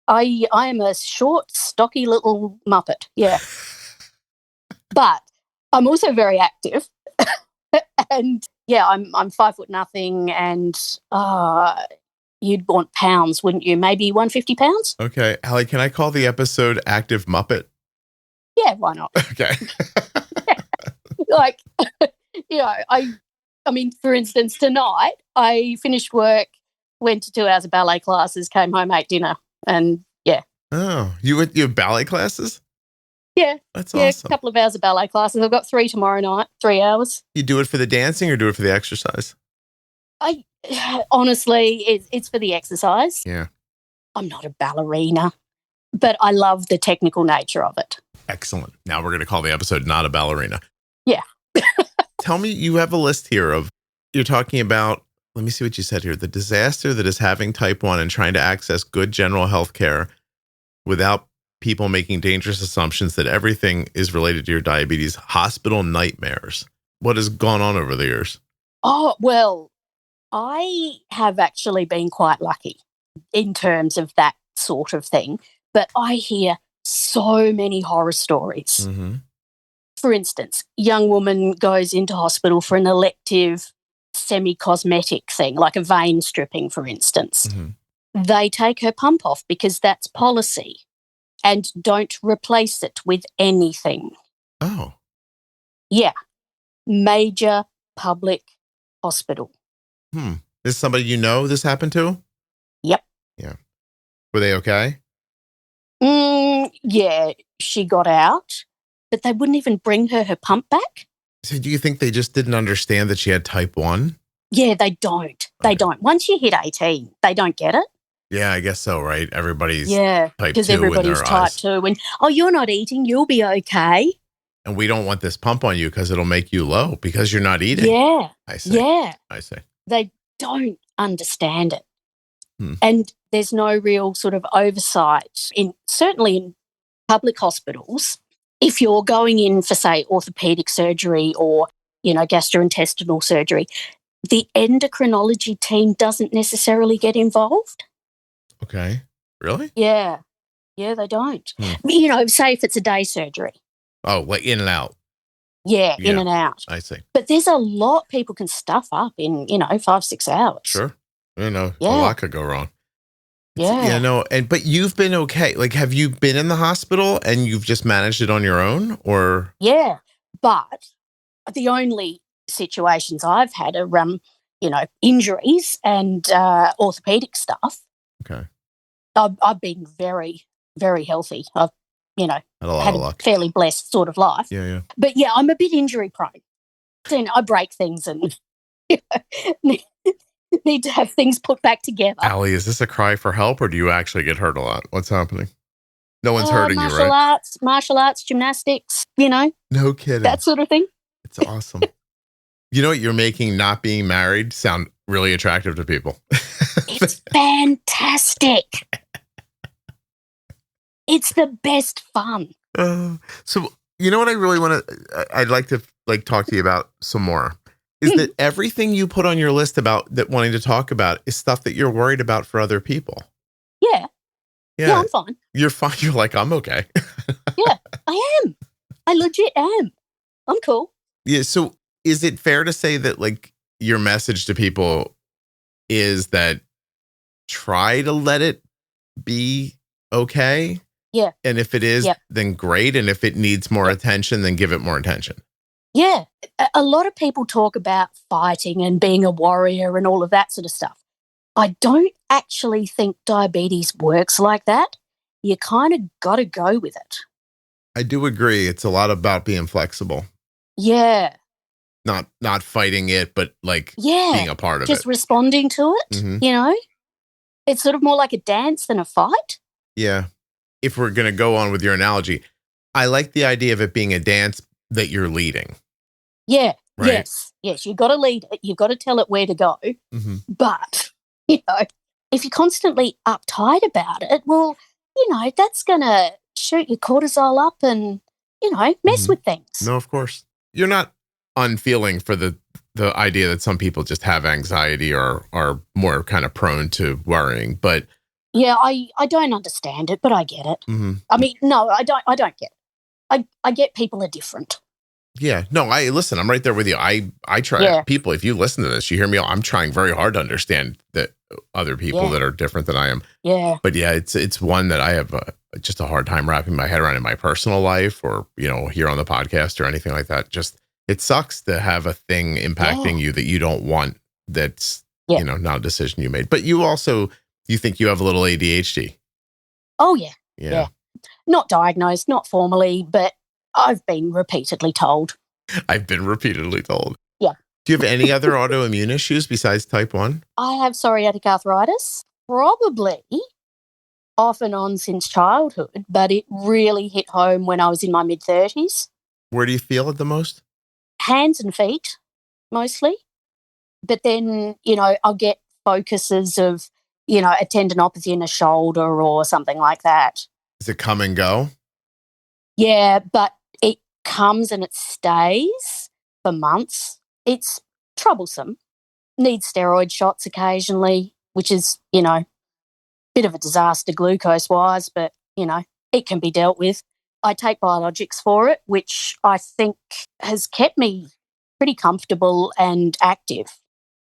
I am a short, stocky little Muppet. Yeah. But I'm also very active. And yeah, I'm 5 foot nothing, and you'd want pounds, wouldn't you? Maybe 150 pounds? Okay. Allie, can I call the episode Active Muppet? Yeah, why not? Okay. Like, I mean, for instance, tonight I finished work, went to 2 hours of ballet classes, came home, ate dinner, and yeah. Oh, you have ballet classes? Yeah. That's Yeah, awesome. a couple of hours of ballet classes. I've got 3 tomorrow night, 3 hours. You do it for the dancing or do it for the exercise? I honestly, it's for the exercise. Yeah. I'm not a ballerina, but I love the technical nature of it. Excellent. Now we're going to call the episode Not a Ballerina. Yeah. Tell me, you have a list here of, you're talking about, let me see what you said here. The disaster that is having type 1 and trying to access good general health care without people making dangerous assumptions that everything is related to your diabetes. Hospital nightmares. What has gone on over the years? Oh, well, I have actually been quite lucky in terms of that sort of thing, but I hear so many horror stories. Mm-hmm. For instance, young woman goes into hospital for an elective semi-cosmetic thing, like a vein stripping, for instance. Mm-hmm. They take her pump off because that's policy and don't replace it with anything. Oh. Yeah. Major public hospital. Is somebody you know this happened to? Yep. Yeah. Were they okay? Yeah, she got out, but they wouldn't even bring her pump back. So do you think they just didn't understand that she had type 1? Yeah, they don't. They don't. Once you hit 18, they don't get it. Yeah, I guess so, right? Everybody's type 2 because everybody's type 2. And, you're not eating, you'll be okay. And we don't want this pump on you because it'll make you low because you're not eating. Yeah. I see. Yeah. I see. They don't understand it. And there's no real sort of oversight, certainly in public hospitals. If you're going in for, say, orthopedic surgery or, gastrointestinal surgery, the endocrinology team doesn't necessarily get involved. Okay. Really? Yeah. Yeah, they don't. Say if it's a day surgery. Oh, like in and out. Yeah, in and out. I see. But there's a lot people can stuff up in, 5-6 hours. Sure. A lot could go wrong. Yeah. But you've been okay. Like, have you been in the hospital and you've just managed it on your own, or? Yeah, but the only situations I've had are, injuries and orthopedic stuff. Okay. I've been very, very healthy. I've, had a lot had of luck. A fairly blessed sort of life. Yeah. But yeah, I'm a bit injury prone. I break things and need to have things put back together. Allie, is this a cry for help or do you actually get hurt a lot? What's happening? No one's hurting you, right? Martial arts, gymnastics, No kidding. that sort of thing. It's awesome. You know what? You're making not being married sound really attractive to people. It's fantastic. It's the best fun. So you know what I really want to, I'd like to talk to you about some more is that everything you put on your list about that wanting to talk about is stuff that you're worried about for other people. Yeah. Yeah, I'm fine. You're fine. You're like, I'm okay. Yeah, I am. I legit am. I'm cool. Yeah. So is it fair to say that your message to people is that try to let it be okay? Yeah. And if it is, then great. And if it needs more attention, then give it more attention. Yeah. A lot of people talk about fighting and being a warrior and all of that sort of stuff. I don't actually think diabetes works like that. You kind of got to go with it. I do agree. It's a lot about being flexible. Yeah. Not fighting it, but being a part of it. Just responding to it, Mm-hmm. It's sort of more like a dance than a fight. Yeah. If we're going to go on with your analogy, I like the idea of it being a dance that you're leading. Yeah. Right? Yes. You've got to lead it. You've got to tell it where to go. Mm-hmm. But, if you're constantly uptight about it, well, that's going to shoot your cortisol up and, mess with things. No, of course. You're not unfeeling for the idea that some people just have anxiety or are more kind of prone to worrying, but yeah, I don't understand it, but I get it. Mm-hmm. I mean, no, I don't get it. I get people are different. Yeah. No, listen, I'm right there with you. I try people, if you listen to this, you hear me, I'm trying very hard to understand that other people that are different than I am. Yeah. But yeah, it's one that I have just a hard time wrapping my head around in my personal life or, here on the podcast or anything like that. Just, it sucks to have a thing impacting you that you don't want. That's, not a decision you made. But you think you have a little ADHD. Oh, yeah. Yeah. Not diagnosed, not formally, but I've been repeatedly told. I've been repeatedly told. Yeah. Do you have any other autoimmune issues besides type 1? I have psoriatic arthritis, probably off and on since childhood, but it really hit home when I was in my mid-30s. Where do you feel it the most? Hands and feet, mostly. But then, I'll get focuses of, a tendinopathy in a shoulder or something like that. Does it come and go? Yeah, but it comes and it stays for months. It's troublesome. Need steroid shots occasionally, which is, bit of a disaster glucose-wise, but, it can be dealt with. I take biologics for it, which I think has kept me pretty comfortable and active.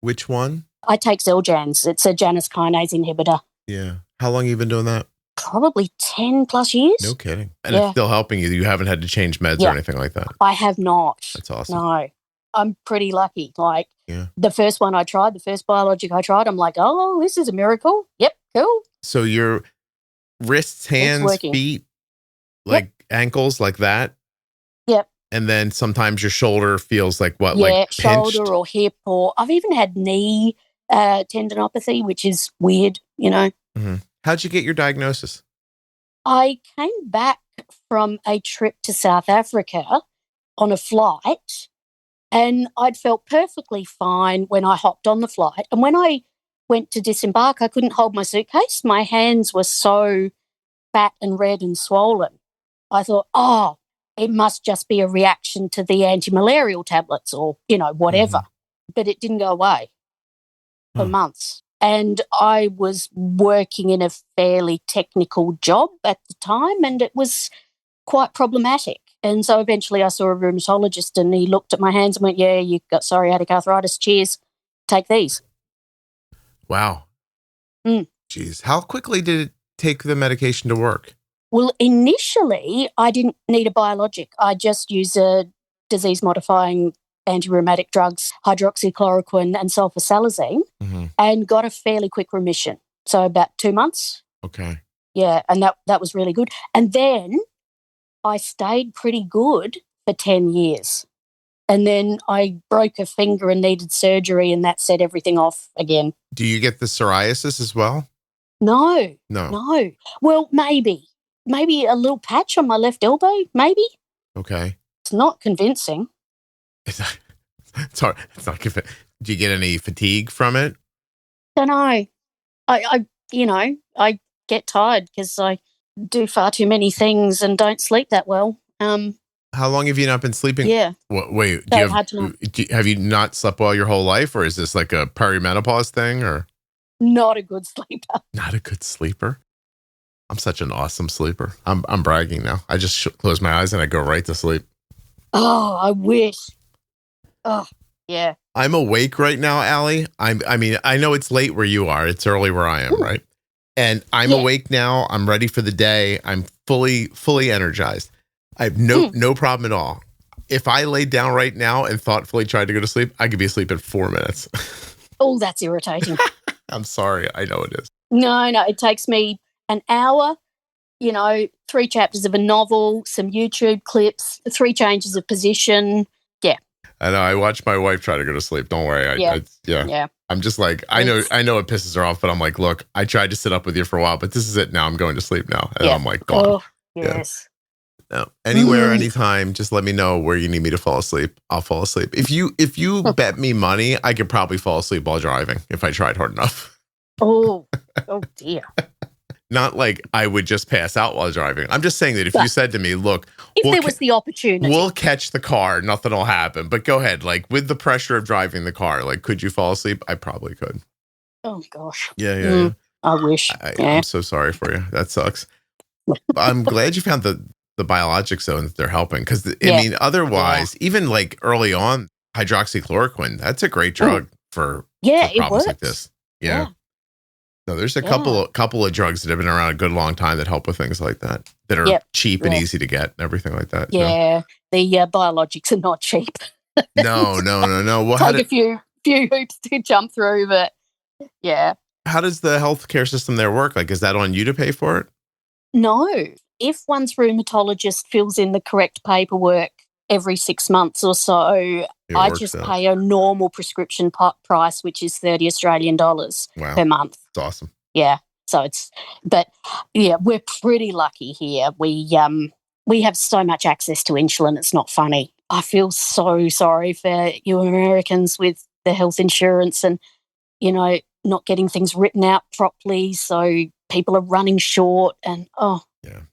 Which one? I take Xeljanz. It's a Janus kinase inhibitor. Yeah. How long have you been doing that? Probably 10 plus years. No kidding. And it's still helping you. You haven't had to change meds or anything like that. I have not. That's awesome. No. I'm pretty lucky. The first one I tried, the first biologic I tried, I'm like, oh, this is a miracle. Yep, cool. So your wrists, hands, feet, ankles, like that? Yep. And then sometimes your shoulder feels like what? Yeah, like shoulder pinched? or hip, or I've even had knee tendinopathy, which is weird, Mm-hmm. How'd you get your diagnosis? I came back from a trip to South Africa on a flight, and I'd felt perfectly fine when I hopped on the flight. And when I went to disembark, I couldn't hold my suitcase. My hands were so fat and red and swollen. I thought, it must just be a reaction to the anti-malarial tablets or, whatever. Mm-hmm. But it didn't go away for months. And I was working in a fairly technical job at the time, and it was quite problematic. And so eventually I saw a rheumatologist, and he looked at my hands and went, yeah, you've got psoriatic arthritis. Cheers. Take these. Wow. Jeez. How quickly did it take the medication to work? Well, initially, I didn't need a biologic. I just used a disease-modifying anti-rheumatic drugs, hydroxychloroquine and sulfasalazine, and got a fairly quick remission. So about 2 months. Okay. Yeah, and that was really good. And then I stayed pretty good for 10 years. And then I broke a finger and needed surgery, and that set everything off again. Do you get the psoriasis as well? No. No. Well, maybe a little patch on my left elbow, maybe. Okay. It's not convincing. It's hard. It's not convincing. Do you get any fatigue from it? Don't know. I get tired because I do far too many things and don't sleep that well. How long have you not been sleeping? Yeah. Wait, have you not slept well your whole life, or is this like a perimenopause thing, or? Not a good sleeper. Not a good sleeper? I'm such an awesome sleeper. I'm bragging now. I just close my eyes and I go right to sleep. Oh, I wish. Oh, yeah. I'm awake right now, Allie. I know it's late where you are. It's early where I am, right? And I'm awake now. I'm ready for the day. I'm fully energized. I have no problem at all. If I laid down right now and thoughtfully tried to go to sleep, I could be asleep in 4 minutes. Oh, that's irritating. I'm sorry. I know it is. No, it takes me an hour, 3 chapters of a novel, some YouTube clips, 3 changes of position. Yeah. I know. I watch my wife try to go to sleep. Don't worry. Yeah. I'm just like, I know it pisses her off, but I'm like, look, I tried to sit up with you for a while, but this is it now. I'm going to sleep now. And I'm like, gone. Oh, yes. Yeah. No. Anywhere, anytime, just let me know where you need me to fall asleep. I'll fall asleep. If you bet me money, I could probably fall asleep while driving if I tried hard enough. Oh dear. Not like I would just pass out while driving. I'm just saying that if you said to me, look, if there was the opportunity, we'll catch the car, nothing will happen. But go ahead, like with the pressure of driving the car, like could you fall asleep? I probably could. Oh gosh. Yeah. I wish. I'm so sorry for you. That sucks. I'm glad you found the biologic zones they're helping. Because, I mean, otherwise, even like early on, hydroxychloroquine, that's a great drug for problems like this. Yeah. So there's a couple of drugs that have been around a good long time that help with things like that are cheap and easy to get and everything like that. Yeah. The biologics are not cheap. No. Well, take a few hoops to jump through, but yeah. How does the healthcare system there work? Like, is that on you to pay for it? No. If one's rheumatologist fills in the correct paperwork every 6 months or so, I just pay a normal prescription price, which is $30 Australian per month. That's awesome. Yeah. So we're pretty lucky here. We have so much access to insulin. It's not funny. I feel so sorry for you Americans with the health insurance and, not getting things written out properly. So people are running short and,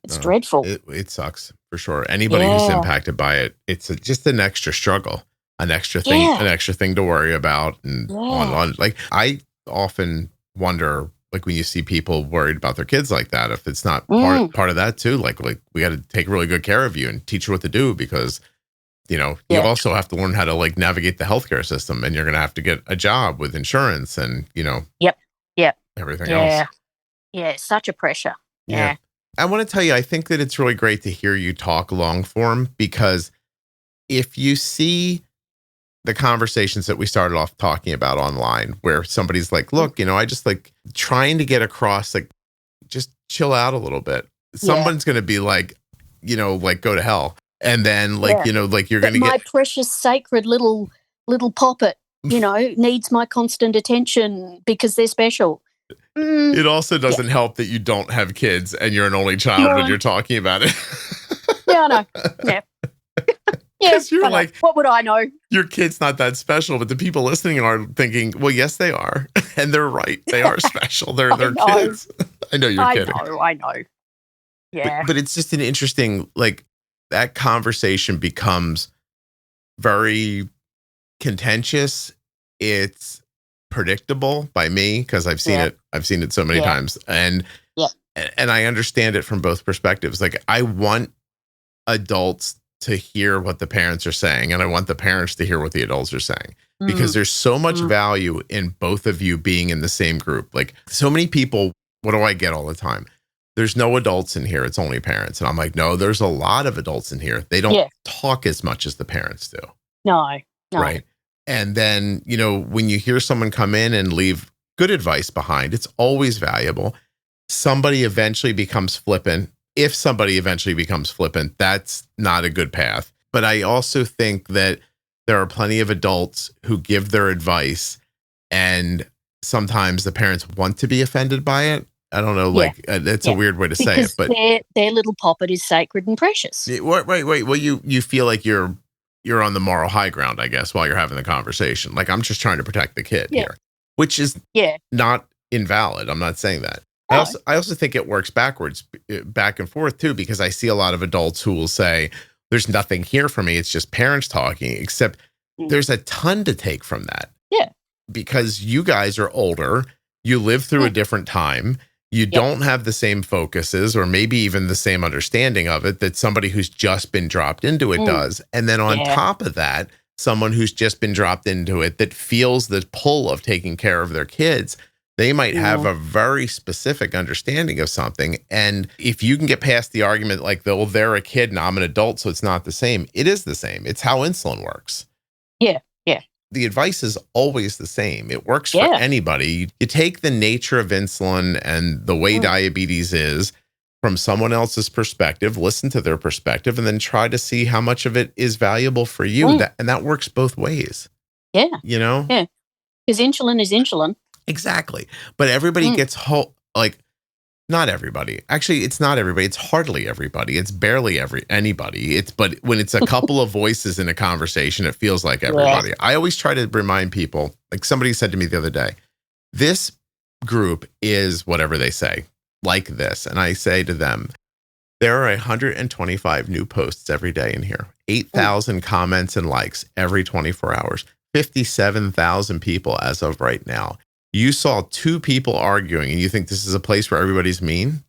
it's dreadful. It sucks for sure. Anybody who's impacted by it, it's just an extra struggle, an extra thing to worry about. And on. Like, I often wonder, like, when you see people worried about their kids like that, if it's not part of that too, like we got to take really good care of you and teach you what to do because, you also have to learn how to like navigate the healthcare system, and you're going to have to get a job with insurance and, everything else. Yeah. It's such a pressure. Yeah. I want to tell you, I think that it's really great to hear you talk long form, because if you see the conversations that we started off talking about online, where somebody's like, look, I just like trying to get across, like, just chill out a little bit. Someone's going to be like, like, go to hell. And then like, like you're going to get my precious sacred little poppet, needs my constant attention because they're special. It also doesn't help that you don't have kids and you're an only child when you're talking about it. Yeah, I know. Yeah. Yes, you're like, what would I know? Your kid's not that special, but the people listening are thinking, well, yes, they are. And they're right. They are special. They're kids. I know you're kidding. I know. Yeah. But it's just an interesting, like, that conversation becomes very contentious. It's predictable by me because I've seen it. I've seen it so many times. And I understand it from both perspectives. Like, I want adults to hear what the parents are saying, and I want the parents to hear what the adults are saying, because there's so much value in both of you being in the same group. Like, so many people, what do I get all the time? There's no adults in here. It's only parents. And I'm like, no, there's a lot of adults in here. They don't talk as much as the parents do. No. Right. And then, when you hear someone come in and leave good advice behind, it's always valuable. Somebody eventually becomes flippant. If somebody eventually becomes flippant, that's not a good path. But I also think that there are plenty of adults who give their advice, and sometimes the parents want to be offended by it. I don't know, like, it's a weird way to say it, but their little poppet is sacred and precious. Wait. Well, you feel like you're on the moral high ground, I guess, while you're having the conversation. Like, I'm just trying to protect the kid here, which is not invalid. I'm not saying that. No. I also think it works back and forth too, because I see a lot of adults who will say, there's nothing here for me. It's just parents talking, except there's a ton to take from that. Yeah. Because you guys are older. You live through a different time. You don't have the same focuses, or maybe even the same understanding of it that somebody who's just been dropped into it does. And then on top of that, someone who's just been dropped into it that feels the pull of taking care of their kids, they might have a very specific understanding of something. And if you can get past the argument like, they're a kid and I'm an adult, so it's not the same. It is the same. It's how insulin works. Yeah. The advice is always the same. It works for anybody. You take the nature of insulin and the way diabetes is from someone else's perspective, listen to their perspective, and then try to see how much of it is valuable for you. And that works both ways. Yeah. Yeah. Because insulin is insulin. Exactly. But everybody gets not everybody. Actually, it's not everybody. It's hardly everybody. It's barely anybody. But when it's a couple of voices in a conversation, it feels like everybody. Yeah. I always try to remind people, like somebody said to me the other day, this group is whatever they say, like this. And I say to them, there are 125 new posts every day in here, 8,000 comments and likes every 24 hours, 57,000 people as of right now. You saw 2 people arguing and you think this is a place where everybody's mean?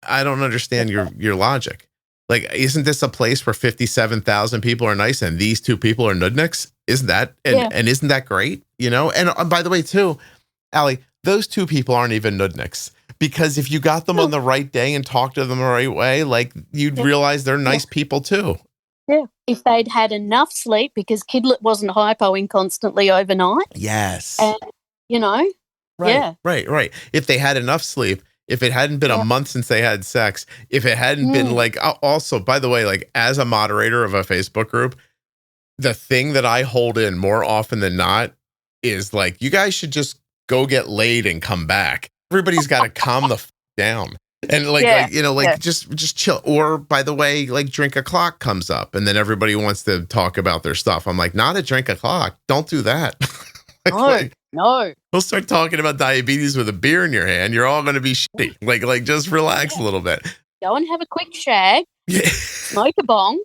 I don't understand your logic. Like, isn't this a place where 57,000 people are nice and these two people are nudniks? Isn't that, and isn't that great? You know? And by the way, too, Allie, those two people aren't even nudniks, because if you got them on the right day and talked to them the right way, like, you'd realize they're nice people too. Yeah. If they'd had enough sleep, because Kidlet wasn't hypoing constantly overnight. Yes. And, you know, Right. If they had enough sleep, if it hadn't been a month since they had sex, if it hadn't been like, also, by the way, like, as a moderator of a Facebook group, the thing that I hold in more often than not is like, you guys should just go get laid and come back. Everybody's got to calm the down. And just chill. Or, by the way, like, drink o'clock comes up and then everybody wants to talk about their stuff. I'm like, not at drink o'clock. Don't do that. No. We'll start talking about diabetes with a beer in your hand. You're all going to be shitty. Like just relax a little bit. Go and have a quick shag. Yeah. Smoke a bong.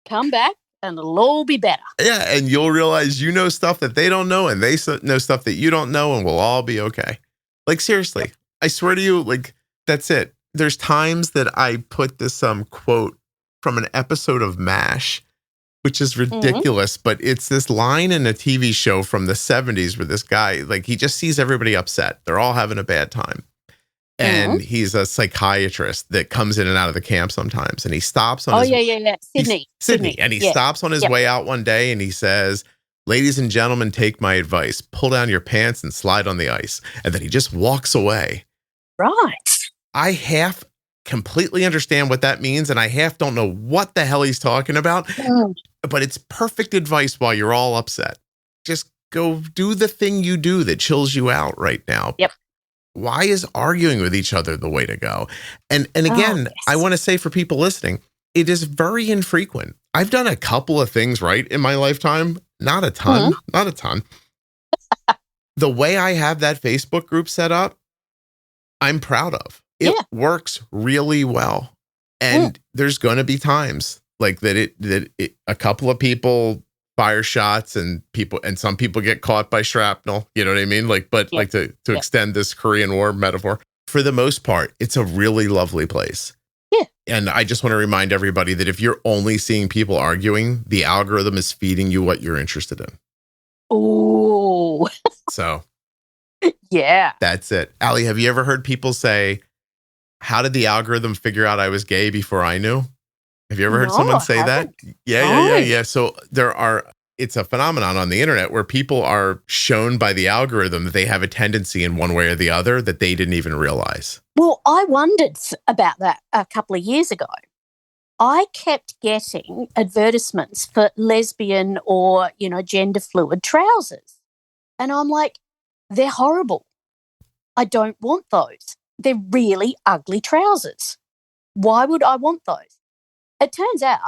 Come back, and it'll all be better. Yeah, and you'll realize you know stuff that they don't know, and they know stuff that you don't know, and we'll all be okay. Like, seriously, I swear to you, like, that's it. There's times that I put this quote from an episode of MASH, which is ridiculous, but it's this line in a TV show from the 70s where this guy, like, he just sees everybody upset. They're all having a bad time. And he's a psychiatrist that comes in and out of the camp sometimes. And he stops on Sydney. And he stops on his way out one day and he says, "Ladies and gentlemen, take my advice. Pull down your pants and slide on the ice." And then he just walks away. Right. I half completely understand what that means, and I half don't know what the hell he's talking about. But it's perfect advice while you're all upset. Just go do the thing you do that chills you out right now. Yep. Why is arguing with each other the way to go? And again, I want to say for people listening, it is very infrequent. I've done a couple of things right in my lifetime. Not a ton. The way I have that Facebook group set up, I'm proud of. It works really well. And there's going to be times like that a couple of people fire shots and some people get caught by shrapnel, you know what I mean? Like, but like to extend this Korean War metaphor, for the most part, it's a really lovely place. Yeah. And I just want to remind everybody that if you're only seeing people arguing, the algorithm is feeding you what you're interested in. Oh. So. Yeah. That's it. Allie, have you ever heard people say, "How did the algorithm figure out I was gay before I knew?" Have you ever heard someone say that? Yeah. So it's a phenomenon on the internet where people are shown by the algorithm that they have a tendency in one way or the other that they didn't even realize. Well, I wondered about that a couple of years ago. I kept getting advertisements for lesbian or, gender fluid trousers. And I'm like, they're horrible. I don't want those. They're really ugly trousers. Why would I want those? It turns out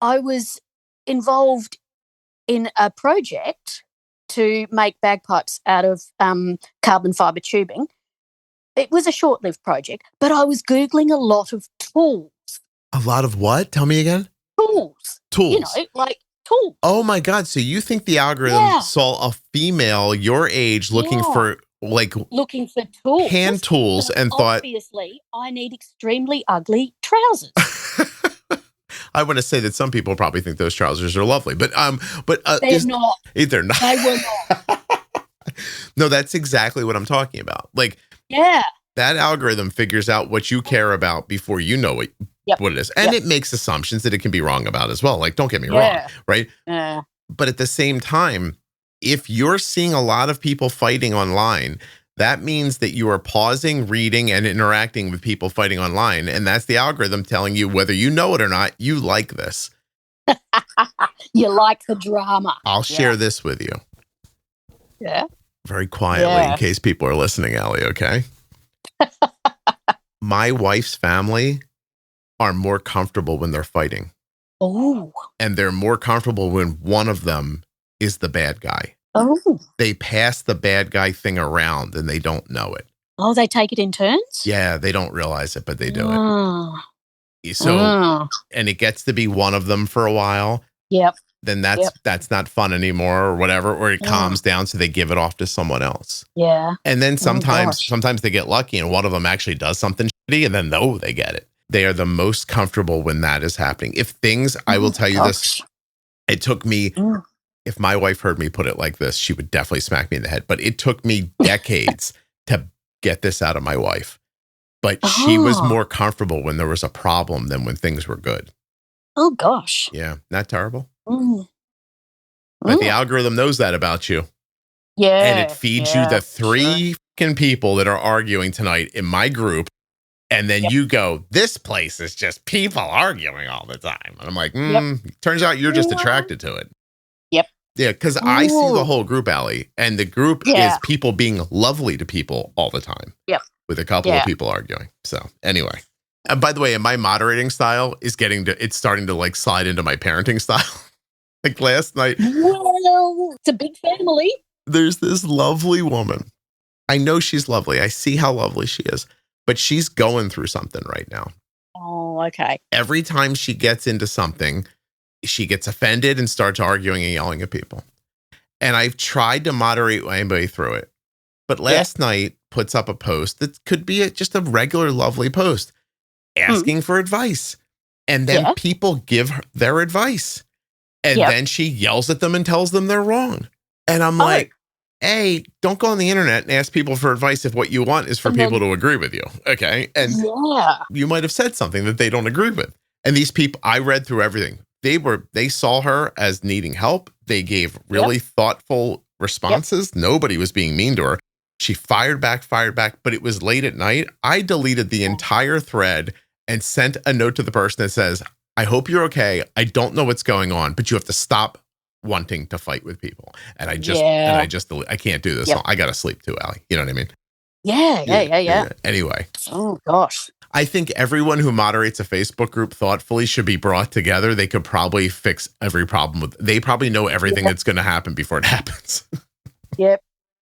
I was involved in a project to make bagpipes out of carbon fibre tubing. It was a short-lived project, but I was Googling a lot of tools. A lot of what? Tell me again. Tools. Like tools. Oh, my God. So you think the algorithm saw a female your age looking for tools, hand tools, and thought, obviously, I need extremely ugly trousers. I want to say that some people probably think those trousers are lovely, but they're not. They're not. They were not. No, that's exactly what I'm talking about. Like, that algorithm figures out what you care about before you know what it is, and it makes assumptions that it can be wrong about as well. Like, don't get me wrong, right? Yeah. But at the same time, if you're seeing a lot of people fighting online, that means that you are pausing, reading, and interacting with people fighting online. And that's the algorithm telling you, whether you know it or not, you like this. You like the drama. I'll share this with you. Yeah. Very quietly, in case people are listening, Allie, okay? My wife's family are more comfortable when they're fighting. Oh. And they're more comfortable when one of them is the bad guy. Oh. They pass the bad guy thing around and they don't know it. Oh, they take it in turns? Yeah, they don't realize it, but they do it. So, and it gets to be one of them for a while. Yep. Then that's not fun anymore or whatever, or it calms down, so they give it off to someone else. Yeah. And then sometimes they get lucky and one of them actually does something and then they get it. They are the most comfortable when that is happening. If things, I will tell you this, it took me, if my wife heard me put it like this, she would definitely smack me in the head. But it took me decades to get this out of my wife. But she was more comfortable when there was a problem than when things were good. Oh, gosh. Yeah. Not terrible. But the algorithm knows that about you. Yeah. And it feeds you the three fucking people that are arguing tonight in my group. And then you go, this place is just people arguing all the time. And I'm like, turns out you're just attracted to it. Yep. Yeah, because I see the whole group, Allie. And the group is people being lovely to people all the time. Yep. With a couple of people arguing. So anyway. And by the way, my moderating style is it's starting to like slide into my parenting style. Like last night. Well, it's a big family. There's this lovely woman. I know she's lovely. I see how lovely she is. But she's going through something right now. Oh, okay. Every time she gets into something, she gets offended and starts arguing and yelling at people. And I've tried to moderate anybody through it. But last night puts up a post that could be just a regular lovely post asking for advice. And then people give her their advice. And then she yells at them and tells them they're wrong. And I'm like, hey, don't go on the internet and ask people for advice if what you want is for people to agree with you. Okay. And you might have said something that they don't agree with. And these people, I read through everything. They saw her as needing help. They gave really thoughtful responses. Nobody was being mean to her. She fired back, but it was late at night. I deleted the entire thread and sent a note to the person that says, I hope you're okay. I don't know what's going on, but you have to stop wanting to fight with people. And I just I can't do this. I got to sleep too, Allie. You know what I mean? Yeah. Anyway. Oh, gosh. I think everyone who moderates a Facebook group thoughtfully should be brought together. They could probably fix every problem. They probably know everything that's going to happen before it happens. Yep.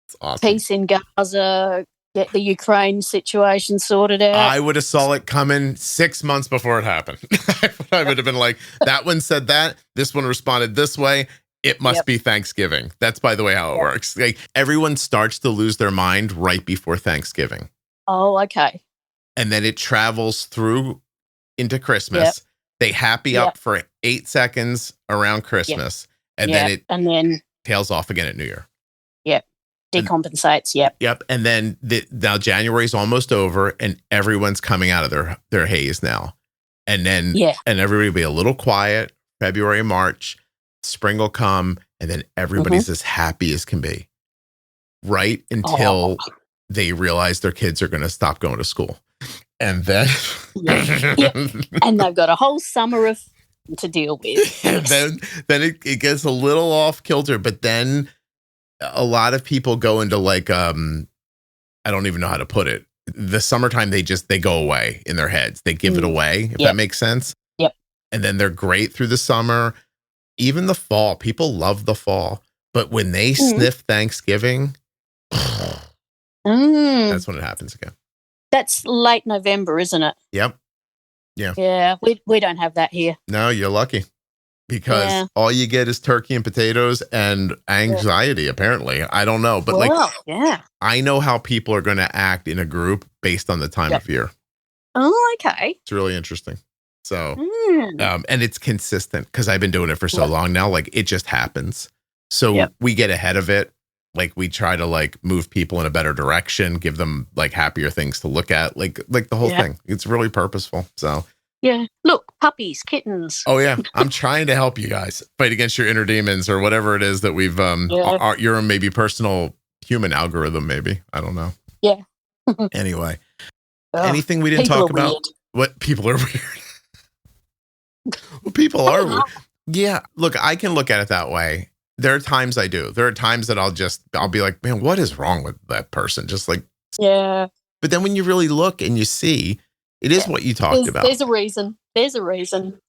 It's awesome. Peace in Gaza. Get the Ukraine situation sorted out. I would have saw it coming 6 months before it happened. I would have been like, that one said that. This one responded this way. It must be Thanksgiving. That's, by the way, how it works. Like everyone starts to lose their mind right before Thanksgiving. Oh, okay. And then it travels through into Christmas. They happy up for 8 seconds around Christmas. And then it tails off again at New Year. Yep. Decompensates. Yep. And then now January's almost over and everyone's coming out of their haze now. And then and everybody will be a little quiet. February, March, spring will come, and then everybody's as happy as can be. Right until they realize their kids are going to stop going to school. And then and they've got a whole summer to deal with. And then it gets a little off kilter, but then a lot of people go into like I don't even know how to put it. The summertime they go away in their heads. They give it away, if that makes sense. Yep. And then they're great through the summer. Even the fall. People love the fall. But when they sniff Thanksgiving, that's when it happens again. That's late November, isn't it? Yep. Yeah. Yeah. We don't have that here. No, you're lucky. Because all you get is turkey and potatoes and anxiety, apparently. I don't know. But I know how people are going to act in a group based on the time of year. Oh, okay. It's really interesting. So, and it's consistent because I've been doing it for so long now. Like it just happens. So we get ahead of it. Like we try to like move people in a better direction, give them like happier things to look at, like the whole thing. It's really purposeful. So. Yeah. Look, puppies, kittens. Oh, yeah. I'm trying to help you guys fight against your inner demons or whatever it is that we've, your maybe personal human algorithm, maybe. I don't know. Yeah. Anyway, anything we didn't talk about? Weird. What? People are weird. Well, people are weird. Yeah. Look, I can look at it that way. There are times I do. There are times that I'll be like, man, what is wrong with that person? Just like, But then when you really look and you see, it is what you talked about. There's a reason.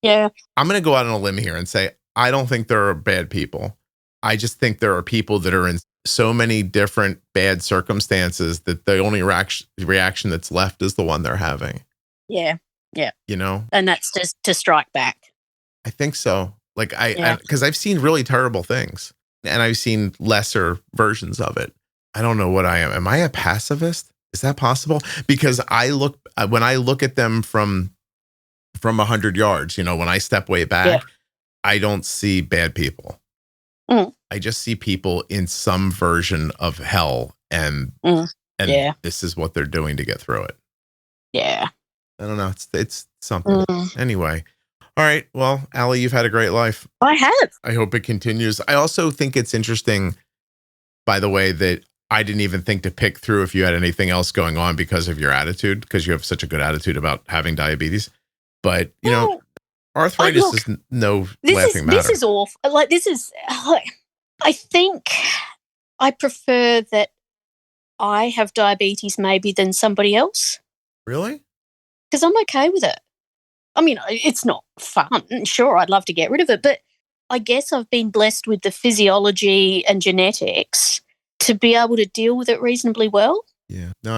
Yeah. I'm going to go out on a limb here and say, I don't think there are bad people. I just think there are people that are in so many different bad circumstances that the only reaction that's left is the one they're having. Yeah. Yeah. You know? And that's just to strike back. I think so. Like because I've seen really terrible things and I've seen lesser versions of it. I don't know what I am. Am I a pacifist? Is that possible? Because when I look at them from 100 yards, when I step way back, I don't see bad people. I just see people in some version of hell, and this is what they're doing to get through it. Yeah. I don't know. It's something. Anyway. All right. Well, Allie, you've had a great life. I have. I hope it continues. I also think it's interesting, by the way, that I didn't even think to pick through if you had anything else going on because of your attitude, because you have such a good attitude about having diabetes. But, arthritis is no laughing matter. This is awful. I think I prefer that I have diabetes maybe than somebody else. Really? Because I'm okay with it. I mean, it's not fun. Sure, I'd love to get rid of it, but I guess I've been blessed with the physiology and genetics to be able to deal with it reasonably well. Yeah. No,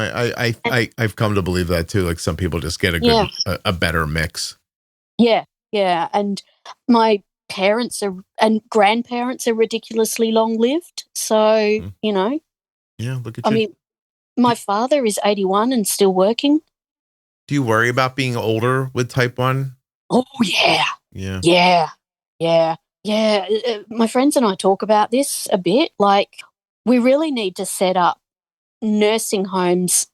I've come to believe that too. Like some people just get a good, a better mix. Yeah. Yeah. And my parents and grandparents are ridiculously long lived. So, Yeah. Look at you. I mean, my father is 81 and still working. Do you worry about being older with type 1? Oh, yeah. Yeah. Yeah. Yeah. Yeah. My friends and I talk about this a bit. Like, we really need to set up nursing homes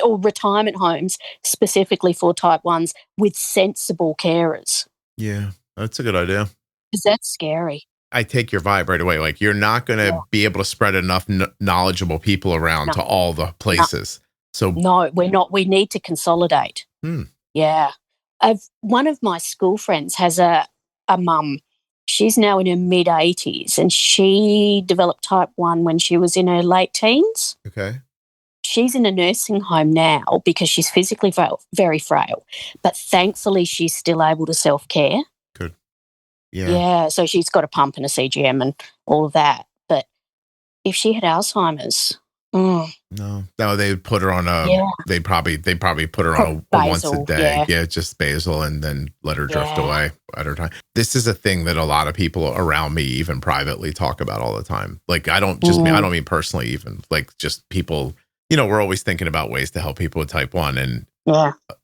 or retirement homes specifically for type 1s with sensible carers. Yeah, that's a good idea. Because that's scary. I take your vibe right away. Like, you're not going to be able to spread enough knowledgeable people around to all the places. No, we're not. We need to consolidate. Yeah. One of my school friends has a mum. She's now in her mid-80s, and she developed type 1 when she was in her late teens. Okay. She's in a nursing home now because she's physically very frail, but thankfully she's still able to self-care. Good. Yeah. Yeah, so she's got a pump and a CGM and all of that. But if she had Alzheimer's... No, they'd put her on they probably put her on a once a day. Yeah, just basal, and then let her drift away at her time. This is a thing that a lot of people around me, even privately, talk about all the time. Like, I don't mean personally, even like just people, we're always thinking about ways to help people with type 1. And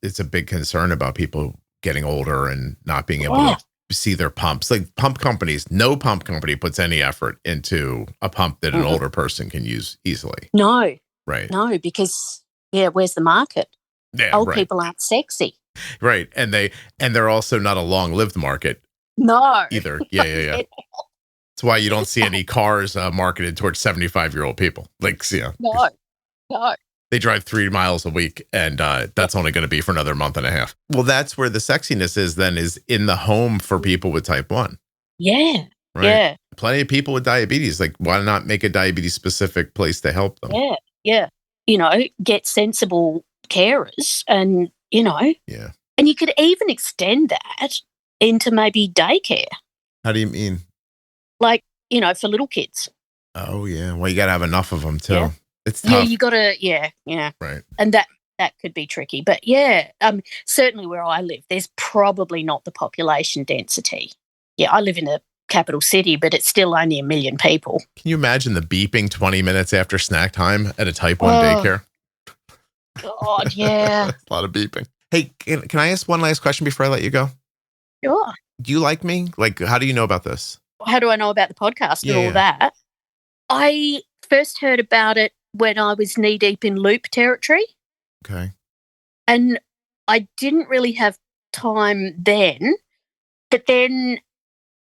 it's a big concern about people getting older and not being able to see their pumps. Like pump companies, no pump company puts any effort into a pump that an older person can use easily. No. Right. No, because where's the market? Yeah, Old people aren't sexy. Right. And they're also not a long-lived market. No. Either. Yeah. That's why you don't see any cars marketed towards 75-year-old people. Like, No. They drive 3 miles a week, and that's only going to be for another month and a half. Well, that's where the sexiness is in the home for people with type 1. Yeah. Right? Yeah. Plenty of people with diabetes. Like, why not make a diabetes-specific place to help them? Yeah. Get sensible carers and, Yeah. And you could even extend that into maybe daycare. How do you mean? Like, for little kids. Oh, yeah. Well, you got to have enough of them, too. Yeah. It's tough. Yeah, you got to, Right. And that could be tricky. But, certainly where I live, there's probably not the population density. Yeah, I live in a capital city, but it's still only 1 million people. Can you imagine the beeping 20 minutes after snack time at a type 1 daycare? God, yeah. A lot of beeping. Hey, can I ask one last question before I let you go? Sure. Do you like me? Like, how do you know about this? How do I know about the podcast and all that? I first heard about it when I was knee-deep in loop territory. Okay. And I didn't really have time then, but then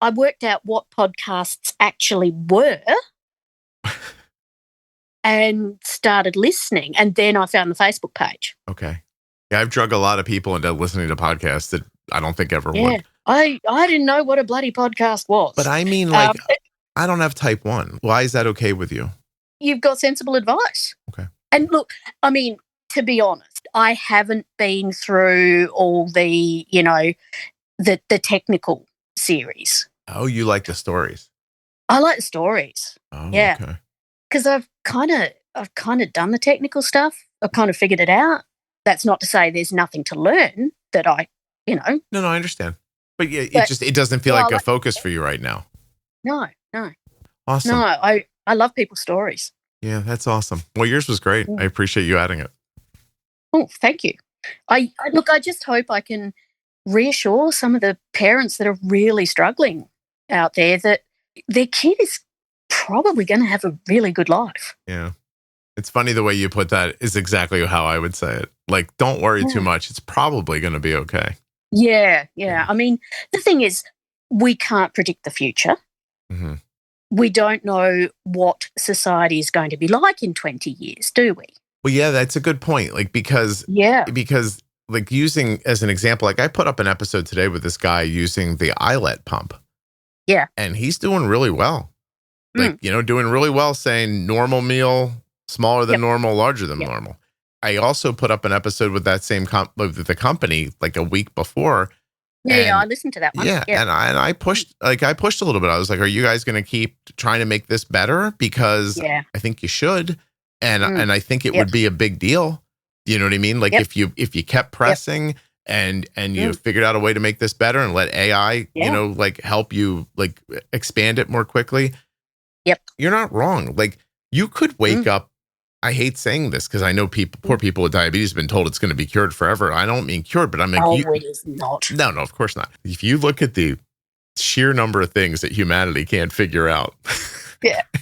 I worked out what podcasts actually were and started listening. And then I found the Facebook page. Okay. Yeah, I've drug a lot of people into listening to podcasts that I don't think ever would. I didn't know what a bloody podcast was. But I mean, like, I don't have type 1. Why is that okay with you? You've got sensible advice. Okay. And look, I mean, to be honest, I haven't been through all the, the technical series. Oh, you like the stories? I like the stories. Oh, yeah. Okay. Because I've kind of done the technical stuff. I've kind of figured it out. That's not to say there's nothing to learn that I. No, I understand. But yeah, it doesn't feel like a focus for you right now. No. Awesome. No, I love people's stories. Yeah, that's awesome. Well, yours was great. I appreciate you adding it. Oh, thank you. I just hope I can reassure some of the parents that are really struggling out there that their kid is probably going to have a really good life. Yeah. It's funny the way you put that is exactly how I would say it. Like, don't worry too much. It's probably going to be okay. Yeah. I mean, the thing is, we can't predict the future. Mm-hmm. We don't know what society is going to be like in 20 years, do we? Well, yeah, that's a good point. Like, because like using as an example, like I put up an episode today with this guy using the eyelet pump. Yeah. And he's doing really well. Like, doing really well, saying normal meal, smaller than normal, larger than normal. I also put up an episode with that same with the company like a week before. Yeah, I listened to that one. Yeah, and I pushed a little bit. I was like, "Are you guys going to keep trying to make this better? Because I think you should, and I think it would be a big deal. You know what I mean? Like if you kept pressing and you figured out a way to make this better and let AI, like help you like expand it more quickly. Yep, you're not wrong. Like you could wake up. I hate saying this because I know poor people with diabetes have been told it's going to be cured forever. I don't mean cured, but I'm like, it is not. No, of course not. If you look at the sheer number of things that humanity can't figure out,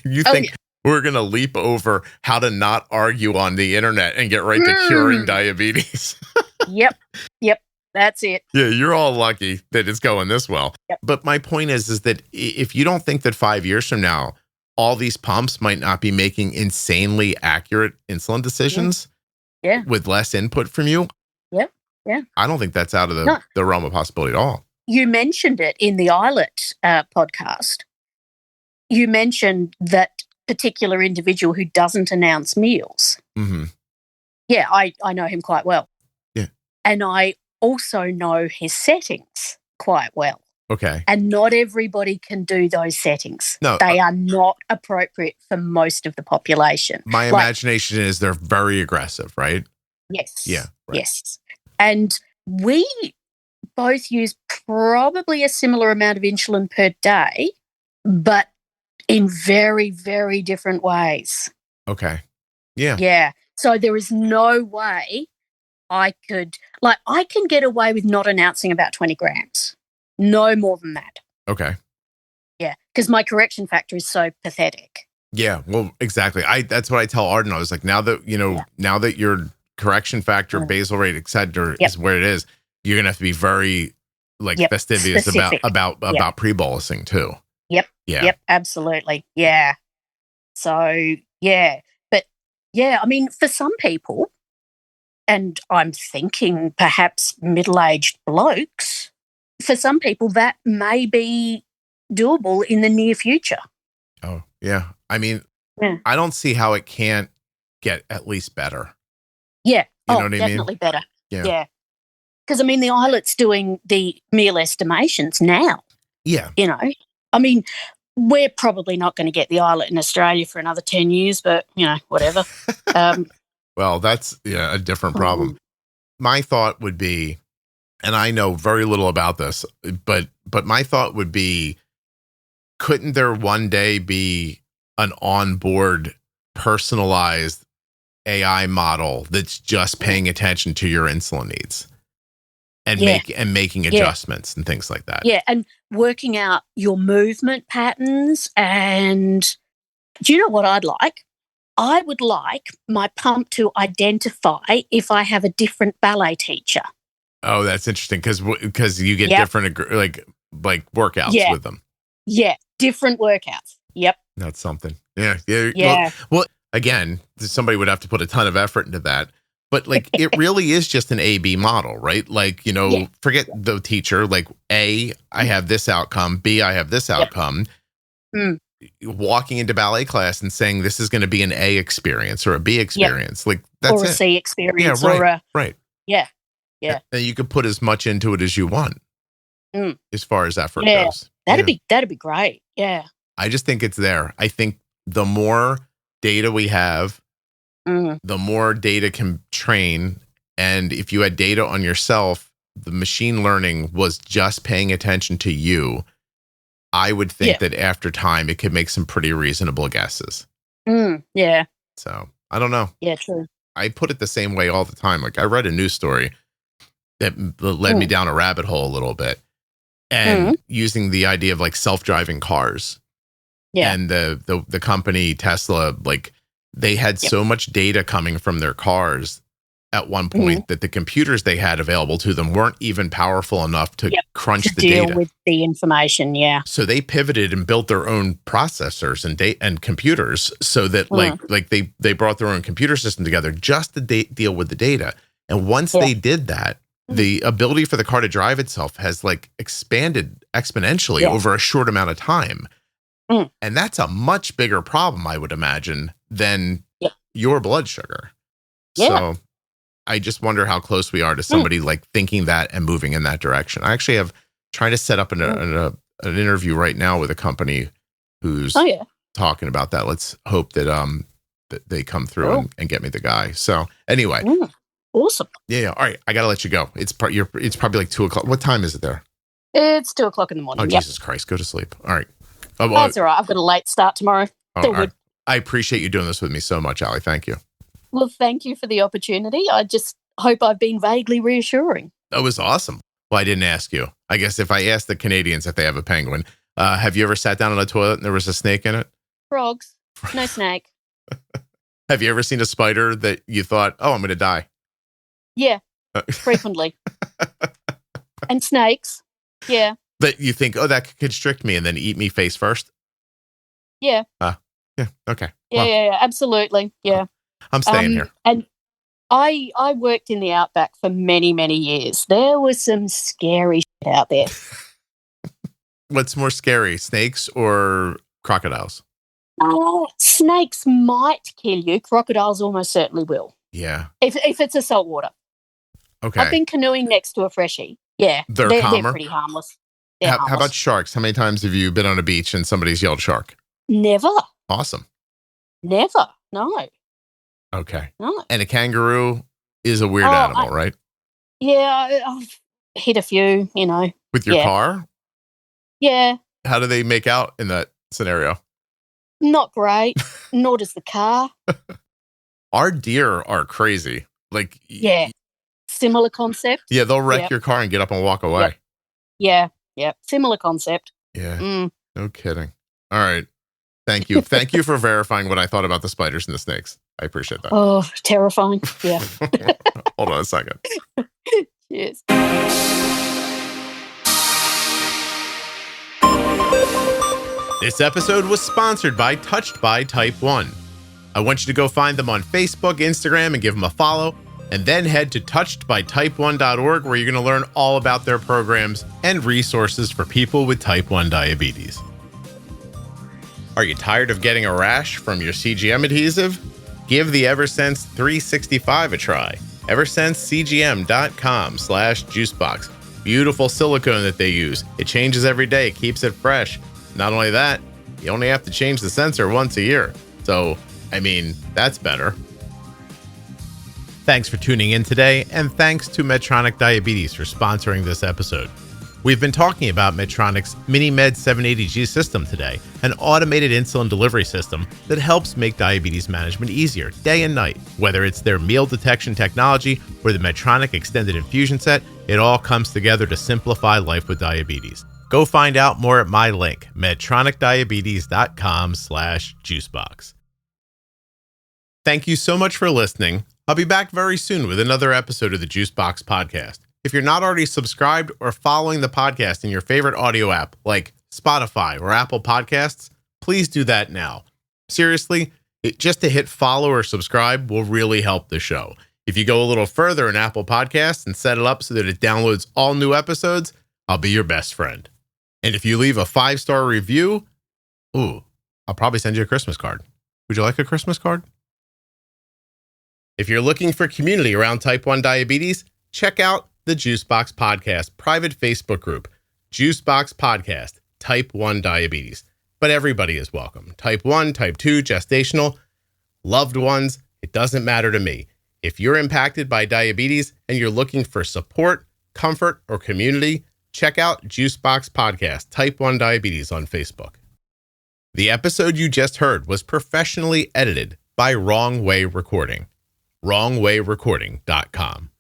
you think we're going to leap over how to not argue on the internet and get right to curing diabetes. Yep. That's it. Yeah, you're all lucky that it's going this well. Yep. But my point is that if you don't think that 5 years from now, all these pumps might not be making insanely accurate insulin decisions with less input from you. Yeah. I don't think that's out of the realm of possibility at all. You mentioned it in the eyelet podcast. You mentioned that particular individual who doesn't announce meals. Mm-hmm. Yeah, I know him quite well. Yeah. And I also know his settings quite well. Okay. And not everybody can do those settings. No. They are not appropriate for most of the population. My imagination is they're very aggressive, right? Yes. Yeah. Right. Yes. And we both use probably a similar amount of insulin per day, but in very, very different ways. Okay. Yeah. Yeah. So there is no way I can get away with not announcing about 20 grams. No more than that. Okay. Yeah, because my correction factor is so pathetic. Yeah, well, exactly. That's what I tell Arden. I was like, now that your correction factor, basal rate, et cetera, is where it is, you're gonna have to be very fastidious about pre-bolusing too. Yep. Yeah. Yep. Absolutely. Yeah. So but I mean, for some people, and I'm thinking perhaps middle-aged blokes. For some people, that may be doable in the near future. Oh, yeah. I mean, I don't see how it can't get at least better. Yeah. You know what I mean? Definitely better. Yeah. Because, I mean, the eyelet's doing the meal estimations now. Yeah. I mean, we're probably not going to get the eyelet in Australia for another 10 years, but, whatever. Well, that's a different problem. My thought would be, and I know very little about this, but my thought would be, couldn't there one day be an onboard personalized AI model that's just paying attention to your insulin needs and making adjustments and things like that? Yeah, and working out your movement patterns. And do you know what I'd like? I would like my pump to identify if I have a different ballet teacher. Oh, that's interesting because you get different like workouts with them. Yeah, different workouts. Yep. That's something. Yeah. Well, again, somebody would have to put a ton of effort into that. But it really is just an A/B model, right? Forget the teacher. Like A, I have this outcome. B, I have this outcome. Walking into ballet class and saying this is going to be an A experience or a B experience, that's or a C experience, right. Yeah. And you could put as much into it as you want, as far as effort goes. That'd be great. Yeah. I just think it's there. I think the more data we have, the more data can train. And if you had data on yourself, the machine learning was just paying attention to you. I would think that after time, it could make some pretty reasonable guesses. Yeah. So I don't know. Yeah, true. I put it the same way all the time. Like I read a news story that led me down a rabbit hole a little bit, and using the idea of like self-driving cars. Yeah. And the company Tesla, like they had so much data coming from their cars at one point that the computers they had available to them weren't even powerful enough to crunch the deal data with the information. Yeah. So they pivoted and built their own processors and computers, so that like they brought their own computer system together just to deal with the data. And once they did that, the ability for the car to drive itself has like expanded exponentially over a short amount of time. And that's a much bigger problem, I would imagine, than your blood sugar. So I just wonder how close we are to somebody like thinking that and moving in that direction. I actually have trying to set up an interview right now with a company who's talking about that. Let's hope that that they come through and get me the guy. So anyway, awesome. Yeah. All right, I gotta let you go. It's probably like 2:00. What time is it there? It's 2:00 in the morning. Oh Jesus Christ! Go to sleep. All right. Oh, that's all right. I've got a late start tomorrow. Right. I appreciate you doing this with me so much, Allie. Thank you. Well, thank you for the opportunity. I just hope I've been vaguely reassuring. That was awesome. Well, I didn't ask you. I guess if I asked the Canadians if they have a penguin, have you ever sat down on a toilet and there was a snake in it? Frogs, no snake. Have you ever seen a spider that you thought, oh, I'm going to die? Yeah, frequently. And snakes. Yeah. That you think, oh, that could constrict me and then eat me face first? Yeah. Yeah. Okay. Yeah, absolutely. Yeah. I'm staying here. And I worked in the outback for many, many years. There was some scary shit out there. What's more scary, snakes or crocodiles? Snakes might kill you. Crocodiles almost certainly will. Yeah. If it's a saltwater. Okay. I've been canoeing next to a freshie. Yeah. They're pretty harmless. How about sharks? How many times have you been on a beach and somebody's yelled shark? Never. Awesome. Never. No. Okay. No. And a kangaroo is a weird animal, right? Yeah. I've hit a few, With your car? Yeah. How do they make out in that scenario? Not great. Nor does the car. Our deer are crazy. Like, similar concept. Yeah, they'll wreck your car and get up and walk away. Yeah. Similar concept. Yeah. No kidding. All right. Thank you. Thank you for verifying what I thought about the spiders and the snakes. I appreciate that. Oh, terrifying. Yeah. Hold on a second. Cheers. This episode was sponsored by Touched by Type 1. I want you to go find them on Facebook, Instagram, and give them a follow, and then head to touchedbytype1.org where you're going to learn all about their programs and resources for people with type 1 diabetes. Are you tired of getting a rash from your CGM adhesive? Give the Eversense 365 a try. EversenseCGM.com/juicebox. Beautiful silicone that they use. It changes every day, keeps it fresh. Not only that, you only have to change the sensor once a year. So, that's better. Thanks for tuning in today, and thanks to Medtronic Diabetes for sponsoring this episode. We've been talking about Medtronic's MiniMed 780G system today, an automated insulin delivery system that helps make diabetes management easier day and night. Whether it's their meal detection technology or the Medtronic extended infusion set, it all comes together to simplify life with diabetes. Go find out more at my link, medtronicdiabetes.com/juicebox. Thank you so much for listening. I'll be back very soon with another episode of the Juicebox Podcast. If you're not already subscribed or following the podcast in your favorite audio app like Spotify or Apple Podcasts, please do that now. Seriously, just to hit follow or subscribe will really help the show. If you go a little further in Apple Podcasts and set it up so that it downloads all new episodes, I'll be your best friend. And if you leave a 5-star review, I'll probably send you a Christmas card. Would you like a Christmas card? If you're looking for community around type 1 diabetes, check out the Juicebox Podcast private Facebook group, Juicebox Podcast, Type 1 Diabetes. But everybody is welcome. Type 1, Type 2, gestational, loved ones, it doesn't matter to me. If you're impacted by diabetes and you're looking for support, comfort, or community, check out Juicebox Podcast, Type 1 Diabetes on Facebook. The episode you just heard was professionally edited by Wrong Way Recording. wrongwayrecording.com.